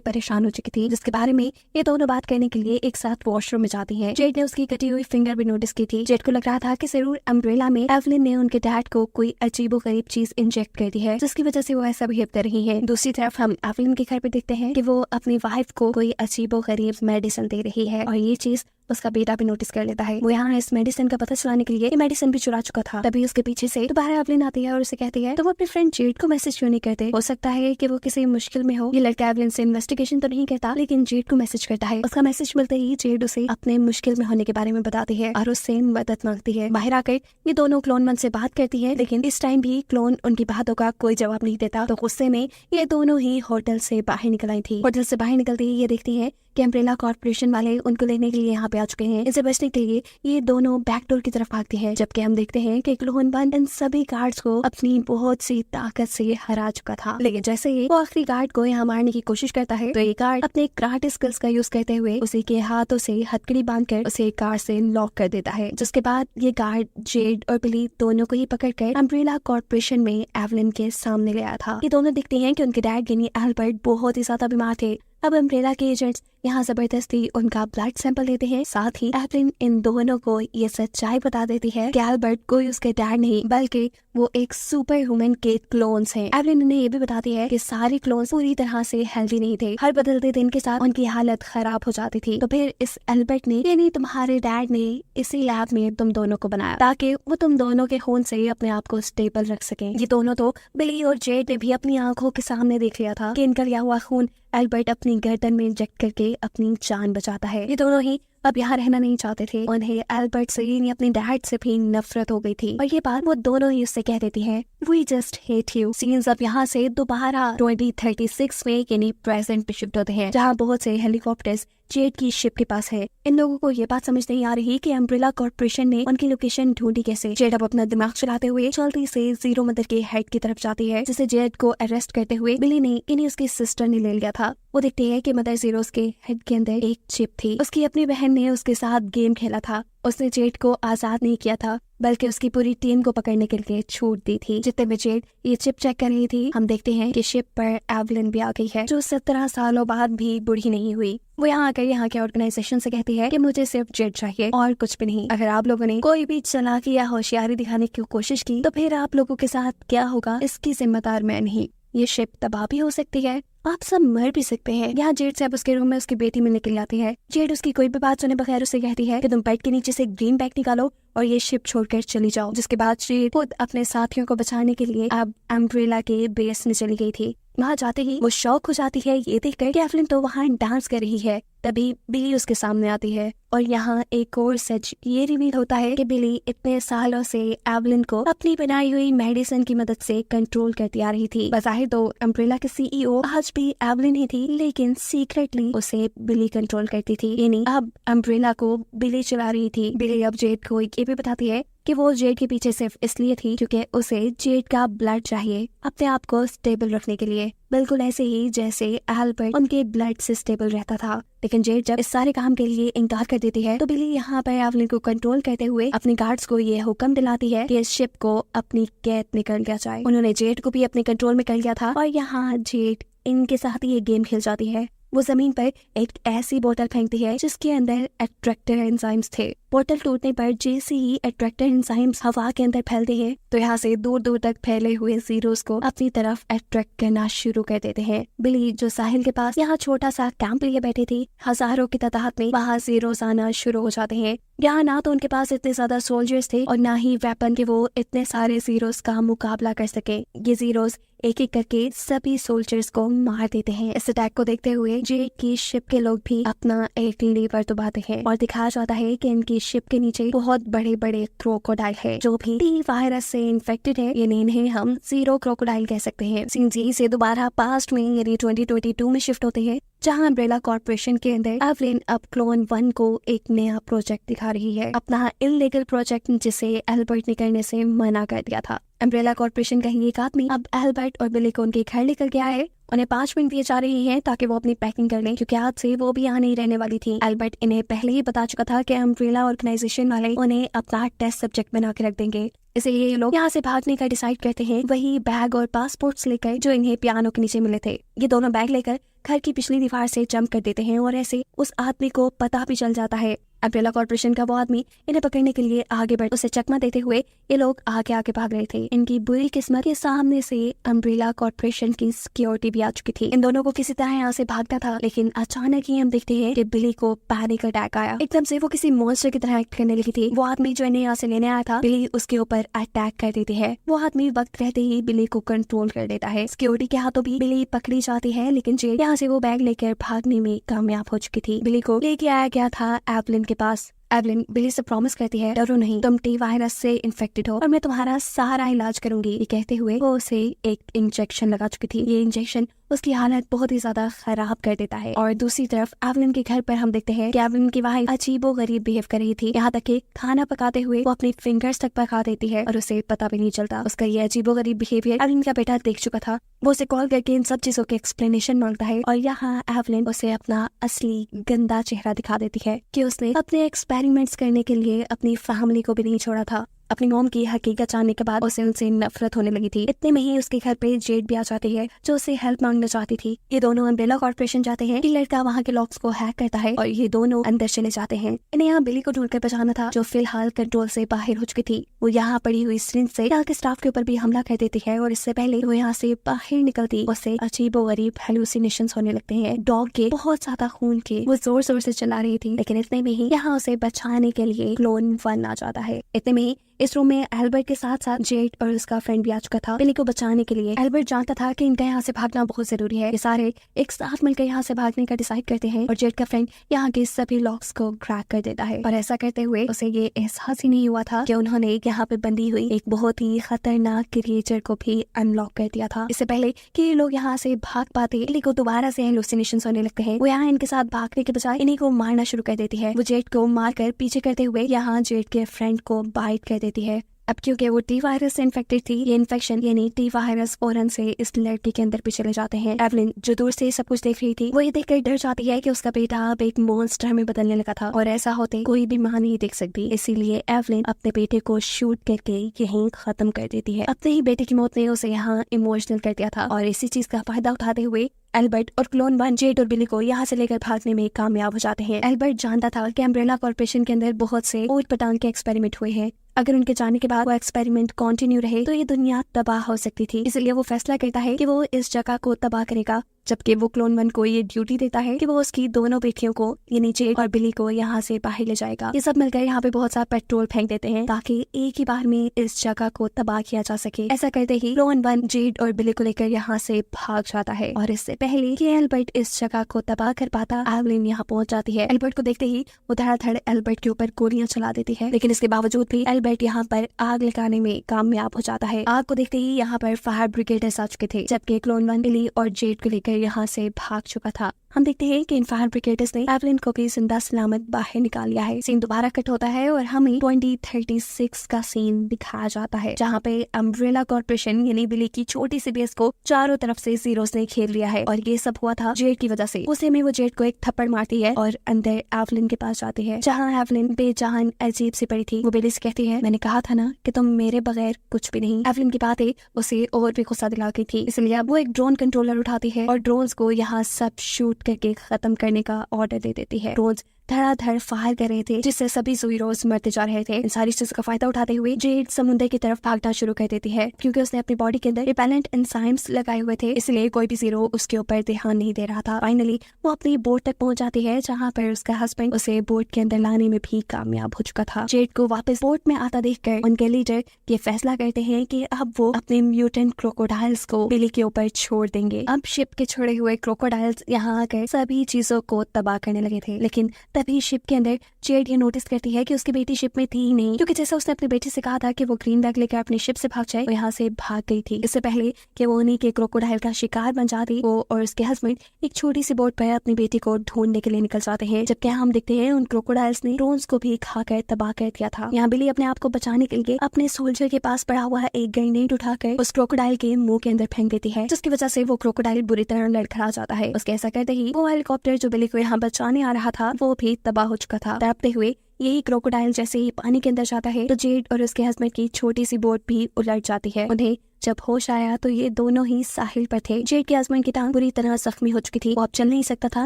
परेशान हो चुकी थी, जिसके बारे में ये दोनों बात करने के लिए एक साथ वॉशरूम में जाती है। जेड ने उसकी कटी हुई फिंगर भी नोटिस की थी। जेड को लग रहा था कि जरूर अम्ब्रेला में एवलिन ने उनके डैड को कोई अजीबोगरीब चीज इंजेक्ट कर दी है, जिसकी वजह से वो ऐसा बिहेव कर रही है। दूसरी तरफ हम एवलिन के घर पे देखते हैं कि वो अपनी वाइफ को कोई अजीबोगरीब मेडिसिन दे रही है और ये चीज उसका बेटा भी नोटिस कर लेता है। वो यहाँ इस मेडिसिन का पता चलाने के लिए ये मेडिसिन भी चुरा चुका था। तभी उसके पीछे से दोबारा एवलिन आती है और उसे कहती है, तो वो अपने फ्रेंड जेड को मैसेज क्यों नहीं करते? हो सकता है कि वो किसी मुश्किल में हो। ये लड़का एवलिन से इन्वेस्टिगेशन तो नहीं करता, लेकिन जेड को मैसेज करता है। उसका मैसेज मिलते ही जेड उसे अपने मुश्किल में होने के बारे में बताती है और उससे मदद मांगती है। बाहर आकर ये दोनों क्लोन 1 से बात करती है, लेकिन इस टाइम भी क्लोन उनकी बातों का कोई जवाब नहीं देता। तो गुस्से में ये दोनों ही होटल से बाहर निकल आई थी। होटल से बाहर निकलते ही ये देखती है कि अम्ब्रेला कॉर्पोरेशन वाले उनको लेने के लिए यहाँ पे आ चुके हैं। इसे बचने के लिए ये दोनों बैक डोर की तरफ भागती है, जबकि हम देखते हैं कि क्लोन 1 इन सभी गार्ड्स को अपनी बहुत सी ताकत से हरा चुका था। लेकिन जैसे ही वो आखिरी गार्ड को यहाँ मारने की कोशिश करता है, तो ये गार्ड अपने कराटे स्किल्स का यूज करते हुए उसी के हाथों से हथकड़ी बांधकर उसे कार से लॉक कर देता है। जिसके बाद ये गार्ड जेड और बिली दोनों को ही पकड़कर अम्ब्रेला कॉर्पोरेशन में एवलिन के सामने ले आया था। ये दोनों देखते हैं कि उनके डैड यानी एल्बर्ट बहुत ही ज्यादा बीमार थे। अब अम्ब्रेला के एजेंट्स यहाँ जबरदस्ती उनका ब्लड सैंपल लेते हैं। साथ ही एवलिन इन दोनों को ये सच्चाई बता देती है कि एल्बर्ट कोई उसके डैड नहीं बल्कि वो एक सुपर वुमन के क्लोन्स हैं। एवलिन उन्हें ये भी बताती है कि सारे क्लोन्स पूरी तरह से हेल्दी नहीं थे, हर बदलते दिन के साथ उनकी हालत खराब हो जाती थी। तो फिर इस एल्बर्ट ने यानी तुम्हारे डैड ने इसी लैब में तुम दोनों को बनाया ताकि वो तुम दोनों के खून से अपने आप को स्टेबल रख सके। ये दोनों तो बिली और जेड ने भी अपनी आंखों के सामने देख लिया था कि इनका लिया हुआ खून एल्बर्ट अपनी गर्दन में इंजेक्ट करके अपनी जान बचाता है। ये दोनों ही अब यहाँ रहना नहीं चाहते थे। उन्हें एल्बर्ट से यानी अपने डैड से भी नफरत हो गई थी और ये बात वो दोनों ही उससे कह देती हैं, we just hate you. Scenes अब यहाँ से दोबारा 2036 में यानी प्रेजेंट पे शिफ्ट होते हैं, जहाँ बहुत से हेलीकॉप्टर्स जेड की शिप के पास है। इन लोगों को ये बात समझ नहीं आ रही कि अम्ब्रेला कॉर्पोरेशन ने उनकी लोकेशन ढूंढी कैसे। जेड अब अपना दिमाग चलाते हुए जल्दी से जीरो मदर के हेड की तरफ जाती है, जिसे जेड को अरेस्ट करते हुए बिली ने इन्हें उसकी सिस्टर ने ले लिया था। वो देखती है कि मदर जीरोस के हेड के अंदर एक चिप थी। उसकी अपनी बहन ने उसके साथ गेम खेला था। उसने जेड को आजाद नहीं किया था बल्कि उसकी पूरी टीम को पकड़ने के लिए छूट दी थी। जितने में जेड ये चिप चेक कर रही थी, हम देखते हैं कि शिप पर एवलिन भी आ गई है, जो 17 सालों बाद भी बूढ़ी नहीं हुई। वो यहाँ आकर यहाँ के ऑर्गेनाइजेशन से कहती है कि मुझे सिर्फ जेड चाहिए और कुछ भी नहीं। अगर आप लोगों ने कोई भी चालाकी या होशियारी दिखाने की कोशिश की तो फिर आप लोगों के साथ क्या होगा इसकी जिम्मेदार मैं नहीं। ये शिप तबाह भी हो सकती है, आप सब मर भी सकते हैं। यहाँ जेड से अब उसके रूम में उसकी बेटी मिलने के लिए आती है। जेड उसकी कोई भी बात सुने बगैर उसे कहती है कि तुम बेड के नीचे से ग्रीन बैग निकालो और ये शिप छोड़कर चली जाओ। जिसके बाद जेड खुद अपने साथियों को बचाने के लिए अब अम्ब्रेला के बेस में चली गई थी। वहाँ जाते ही वो शॉक हो जाती है ये देखकर कि एवलिन तो वहाँ डांस कर रही है। तभी बिली उसके सामने आती है और यहाँ एक और सच ये रिवील होता है कि बिली इतने सालों से एवलिन को अपनी बनाई हुई मेडिसिन की मदद से कंट्रोल करती आ रही थी। बज़ाहिर तो अम्ब्रेला के सीईओ आज भी एवलिन ही थी, लेकिन सीक्रेटली उसे बिली कंट्रोल करती थी। यानी अब अम्ब्रेला को बिली चला रही थी। बिली अब जेड को ये भी बताती है कि वो जेड के पीछे सिर्फ इसलिए थी क्योंकि उसे जेड का ब्लड चाहिए अपने आप को स्टेबल रखने के लिए, बिल्कुल ऐसे ही जैसे एल्बर्ट उनके ब्लड से स्टेबल रहता था। लेकिन जेड जब इस सारे काम के लिए इनकार कर देती है तो बिली यहाँ पर एवलिन को कंट्रोल करते हुए अपने गार्ड्स को ये हुक्म दिलाती है कि इस शिप को अपनी कैद में कर लिया जाए। उन्होंने जेड को भी अपने कंट्रोल में कर लिया था और यहाँ जेड इनके साथ ही ये गेम खेल जाती है। वो जमीन पर एक ऐसी बोतल फेंकती है जिसके अंदर अट्रैक्टर एंजाइम्स थे। बोतल टूटने पर जैसे ही अट्रैक्टर एंजाइम्स हवा के अंदर फैलते हैं तो यहाँ से दूर दूर तक फैले हुए जीरोस को अपनी तरफ अट्रैक्ट करना शुरू कर देते हैं। बिली जो साहिल के पास यहाँ छोटा सा कैंप लिए बैठी थी, हजारों की तादाद में वहाँ जीरोस आना शुरू हो जाते हैं। यहाँ ना तो उनके पास इतने ज्यादा सोल्जर्स थे और ना ही वेपन के वो इतने सारे जीरोस का मुकाबला कर सके। ये जीरोस एक एक करके सभी सोल्जर्स को मार देते हैं। इस अटैक को देखते हुए जेड की शिप के लोग भी अपना एक लीवर दबाते हैं और दिखाया जाता है कि इनकी शिप के नीचे बहुत बड़े बड़े क्रोकोडाइल है जो भी टी वायरस से इन्फेक्टेड है। यानी इन्हें हम जीरो क्रोकोडाइल कह सकते हैं। सीन जी से दोबारा पास्ट में यानी 2022 में शिफ्ट होते हैं जहां अम्ब्रेला कॉर्पोरेशन के अंदर एवलिन अब क्लोन 1 को एक नया प्रोजेक्ट दिखा रही है, अपना इलीगल प्रोजेक्ट जिसे एल्बर्ट ने करने से मना कर दिया था। अम्ब्रेला कॉर्पोरेशन का ही एक आदमी अब एल्बर्ट और बिली को उनके घर लेकर गया है। उन्हें 5 मिनट दिए जा रही हैं ताकि वो अपनी पैकिंग कर लें क्योंकि आज से वो भी यहाँ नहीं रहने वाली थी। एल्बर्ट इन्हें पहले ही बता चुका था कि अम्ब्रेला ऑर्गेनाइजेशन वाले उन्हें अपना टेस्ट सब्जेक्ट बना के रख देंगे। इसलिए ये लोग यहाँ से भागने का डिसाइड करते हैं, वही बैग और पासपोर्ट्स लेकर जो इन्हें पियानो के नीचे मिले थे। ये दोनों बैग लेकर घर की पिछली दीवार से जंप कर देते हैं और ऐसे उस आदमी को पता भी चल जाता है। अम्ब्रेला कॉर्पोरेशन का वो आदमी इन्हें पकड़ने के लिए आगे बढ़ उसे चकमा देते हुए ये लोग आगे आगे भाग रहे थे। इनकी बुरी किस्मत के सामने से अम्ब्रेला कॉर्पोरेशन की सिक्योरिटी भी आ चुकी थी। इन दोनों को किसी तरह यहाँ से भागना था, लेकिन अचानक ही हम देखते हैं कि बिली को पैनिक अटैक आया। एकदम से वो किसी मॉन्स्टर की तरह एक्ट करने लगी थी। वो आदमी जो इन्हें यहाँ से लेने आया था, बिली उसके ऊपर अटैक कर देती है। वो आदमी वक्त रहते ही बिली को कंट्रोल कर देता है। सिक्योरिटी के हाथों भी बिली पकड़ी जाती है, लेकिन जेड यहाँ से वो बैग लेकर भागने में कामयाब हो चुकी थी। बिली को लेके आया गया था एवलिन के पास। एवलिन बिली से प्रॉमिस करती है, डरो नहीं, तुम टी वायरस से इन्फेक्टेड हो और मैं तुम्हारा सारा इलाज करूंगी। ये कहते हुए वो उसे एक इंजेक्शन लगा चुकी थी। ये इंजेक्शन उसकी हालत बहुत ही ज्यादा खराब कर देता है। और दूसरी तरफ एवलिन के घर पर हम देखते हैं कि एवलिन की वाइफ अजीबो गरीब बिहेव कर रही थी। यहाँ तक कि खाना पकाते हुए वो अपनी फिंगर्स तक पका देती है और उसे पता भी नहीं चलता। उसका ये अजीबो गरीब बिहेवियर एवलिन का बेटा देख चुका था। वो उसे कॉल करके इन सब चीजों के एक्सप्लेनेशन मांगता है और यहाँ एवलिन उसे अपना असली गंदा चेहरा दिखा देती है कि उसने अपने एक्सपेरिमेंट्स करने के लिए अपनी फैमिली को भी नहीं छोड़ा था। अपनी मॉम की हकीकत जानने के बाद उसे उनसे नफरत होने लगी थी। इतने में ही उसके घर पे जेड भी आ जाती है जो उसे हेल्प मांगना चाहती थी। ये दोनों अम्ब्रेला कॉर्पोरेशन जाते हैं कि लड़का वहाँ के लॉक्स को हैक करता है और ये दोनों अंदर चले जाते हैं। इन्हें यहाँ बिली को ढूंढकर बचाना था जो फिलहाल कंट्रोल से बाहर हो चुकी थी। वो यहाँ पड़ी हुई सिरिंज से यहाँ के स्टाफ के ऊपर भी हमला कर देती है और इससे पहले वो यहाँ से बाहर निकलती उसे अजीबो गरीब हेलुसिनेशंस होने लगते हैं। डॉग के बहुत ज्यादा खून के वो जोर जोर से चला रही थी, लेकिन इतने में ही यहाँ उसे बचाने के लिए क्लोन 1 आ जाता है। इतने में ही इस रूम में एल्बर्ट के साथ साथ जेड और उसका फ्रेंड भी आ चुका था बिली को बचाने के लिए। एल्बर्ट जानता था कि इनका यहाँ से भागना बहुत जरूरी है। ये सारे एक साथ मिलकर यहाँ से भागने का डिसाइड करते हैं और जेड का फ्रेंड यहाँ के सभी लॉक्स को क्रैक कर देता है। और ऐसा करते हुए उसे ये एहसास ही नहीं हुआ था कि उन्होंने यहाँ पे बंदी हुई एक बहुत ही खतरनाक क्रिएचर को भी अनलॉक कर दिया था। इससे पहले कि ये लोग यहाँ से भाग पाते बिली को दोबारा से हेलुसिनेशंस होने लगते हैं। वो यहाँ इनके साथ भागने के बजाय इन्हीं को मारना शुरू कर देती है। वो जेड को मारकर पीछे करते हुए यहाँ जेड के फ्रेंड को बाइट कर देती है। अब क्योंकि वो टी वायरस से इन्फेक्टेड थी, ये इन्फेक्शन यानी टी वायरस फौरन से इस लड़की के अंदर भी चले जाते हैं। एवलिन जो दूर से सब कुछ देख रही थी वो ये देखकर डर जाती है कि उसका बेटा अब एक मॉन्स्टर में बदलने लगा था और ऐसा होते कोई भी मां नहीं देख सकती। इसीलिए एवलिन अपने बेटे को शूट करके यहीं खत्म कर देती है। अपने ही बेटे की मौत ने उसे यहाँ इमोशनल कर दिया था और इसी चीज का फायदा उठाते हुए एल्बर्ट और क्लोन 1 जेड और बिली को यहाँ से लेकर भागने में कामयाब हो जाते हैं। एल्बर्ट जानता था कि अम्ब्रेला कॉर्पोरेशन के अंदर बहुत से ऊट पटांग के एक्सपेरिमेंट हुए हैं। अगर उनके जाने के बाद वो एक्सपेरिमेंट कंटिन्यू रहे तो ये दुनिया तबाह हो सकती थी। इसलिए वो फैसला करता है कि वो इस जगह को तबाह करेगा, जबकि वो क्लोन 1 को ये ड्यूटी देता है कि वो उसकी दोनों बेटियों को यानी जेड और बिली को यहाँ से बाहर ले जाएगा। ये सब मिलकर यहाँ पे बहुत सारा पेट्रोल फेंक देते हैं ताकि एक ही बार में इस जगह को तबाह किया जा सके। ऐसा करते ही क्लोन 1 जेड और बिली को लेकर यहाँ से भाग जाता है और इससे पहले कि एल्बर्ट इस जगह को तबाह कर पाता, एवलिन यहाँ पहुंच जाती है। एल्बर्ट को देखते ही वो धड़ाधड़ एल्बर्ट के ऊपर गोलियां चला देती है, लेकिन इसके बावजूद भी एल्बर्ट यहाँ पर आग लगाने में कामयाब हो जाता है। आग को देखते ही यहाँ पर फायर ब्रिगेडर्स आ चुके थे, जबकि क्लोन 1 बिली और जेड को लेकर यहाँ से भाग चुका था। हम देखते हैं कि इन फायर ब्रिगेडर्स ने एवलिन को भी जिंदा सलामत बाहर निकाल लिया है। सीन दोबारा कट होता है और हमें 2036 का सीन दिखाया जाता है, जहाँ पे अम्ब्रेला कॉर्पोरेशन यानी बिली की छोटी सी बेस को चारों तरफ से जीरोस ने घेर लिया है और ये सब हुआ था जेड की वजह से। उसे में वो जेड को एक थप्पड़ मारती है और अंदर एवलिन के पास जाती है, जहाँ एवलिन बेजान अजीब सी पड़ी थी। वो बिली से कहती है, मैंने कहा था ना कि तुम मेरे बगैर कुछ भी नहीं। एवलिन की बातें उसे और भी गुस्सा दिला गई थी, इसलिए अब वो एक ड्रोन कंट्रोलर उठाती है और ड्रोन्स को यहाँ सब शूट करके खत्म करने का ऑर्डर दे देती है। ड्रोन्स धड़ाधड़ फायर कर रहे थे, जिससे सभी ज़ीरोस मरते जा रहे थे। इन सारी चीजों का फायदा उठाते हुए जेड समुद्र की तरफ भागना शुरू कर देती है, क्योंकि उसने अपनी बॉडी के अंदर रिपेलेंट एंजाइम्स लगाए हुए थे, इसलिए कोई भी ज़ीरो उसके ऊपर ध्यान नहीं दे रहा था। फाइनली वो अपनी बोट तक पहुंच जाती है, जहाँ पर उसका हस्बैंड उसे बोट के अंदर लाने में भी कामयाब हो चुका था। जेड को वापस बोट में आता देखकर उनके लीडर ये फैसला करते हैं कि अब वो अपने म्यूटेंट क्रोकोडाइल्स को बिली के ऊपर छोड़ देंगे। अब शिप के छोड़े हुए क्रोकोडाइल्स यहाँ आकर सभी चीजों को तबाह करने लगे थे, लेकिन तभी शिप के अंदर जेड ये नोटिस करती है कि उसकी बेटी शिप में थी ही नहीं, क्योंकि जैसा उसने अपनी बेटी से कहा था कि वो ग्रीन बैग लेकर अपनी शिप से भाग जाए, वो यहाँ से भाग गई थी। इससे पहले कि वो उन्हीं के क्रोकोडाइल का शिकार बन जाती, वो और उसके हस्बैंड एक छोटी सी बोट पर अपनी बेटी को ढूंढने के लिए निकल जाते हैं, जबकि हम देखते हैं उन क्रोकोडाइल्स ने ड्रोन्स को भी खाकर तबाह कर दिया था। यहाँ बिली अपने आप को बचाने के लिए अपने सोल्जर के पास पड़ा हुआ एक ग्रेनेड उठाकर उस क्रोकोडाइल के मुंह के अंदर फेंक देती है, जिसकी वजह से वो क्रोकोडाइल बुरी तरह लड़खड़ा जाता है। उसके ऐसा करते ही वो हेलीकॉप्टर जो बिली को यहाँ बचाने आ रहा था वो भी तबाह हो चुका था। तड़पते हुए यही क्रोकोडाइल जैसे ही पानी के अंदर जाता है तो जेड और उसके हस्बैंड की छोटी सी बोट भी उलट जाती है। उन्हें जब होश आया तो ये दोनों ही साहिल पर थे। जेड के हस्बैंड की टांग बुरी तरह जख्मी हो चुकी थी, वो अब चल नहीं सकता था,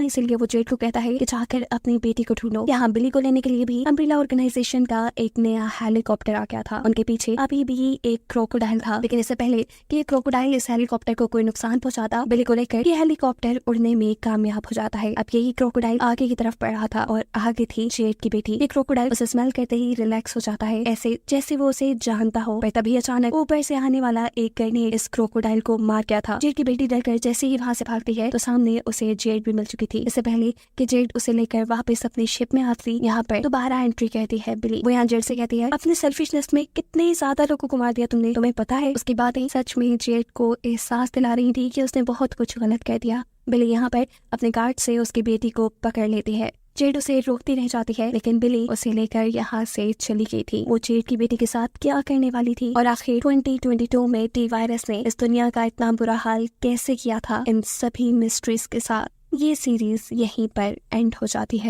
इसीलिए वो जेड को कहता है कि जाकर अपनी बेटी को ढूंढो। यहाँ बिली को लेने के लिए भी अम्ब्रेला ऑर्गेनाइजेशन का एक नया हेलीकॉप्टर आ गया था। उनके पीछे अभी भी एक क्रोकोडाइल था, लेकिन इससे पहले कि क्रोकोडाइल इस हेलीकॉप्टर को कोई नुकसान पहुंचाता, बिली को लेकर ये हेलीकॉप्टर उड़ने में कामयाब हो जाता है। अब यही क्रोकोडाइल आगे की तरफ बढ़ रहा था और आगे थी जेड की बेटी। ये क्रोकोडाइल उसे स्मेल करते ही रिलैक्स हो जाता है, ऐसे जैसे वो उसे जानता हो। पर तभी अचानक ऊपर से आने वाला एक ग्रेनेड इस क्रोकोडाइल को मार गया था। जेड की बेटी डरकर जैसे ही वहाँ से भागती है तो सामने उसे जेड भी मिल चुकी थी। इससे पहले कि जेड उसे लेकर वापस अपनी शिप में आती, यहाँ पर दोबारा एंट्री कहती है बिली। वो यहाँ जेड से कहती है, अपने सेल्फिशनेस में कितने ज्यादा लोगों को मार दिया तुमने, तुम्हें पता है? उसकी बातें सच में जेड को एहसास दिला रही थी कि उसने बहुत कुछ गलत कह दिया। बिली यहाँ पर अपने गार्ड से उसकी बेटी को पकड़ लेती है। जेड उसे रोकती रह जाती है, लेकिन बिली उसे लेकर यहाँ से चली गई थी। वो जेड की बेटी के साथ क्या करने वाली थी और आखिर 2022 में टी वायरस ने इस दुनिया का इतना बुरा हाल कैसे किया था, इन सभी मिस्ट्रीज के साथ ये सीरीज यहीं पर एंड हो जाती है।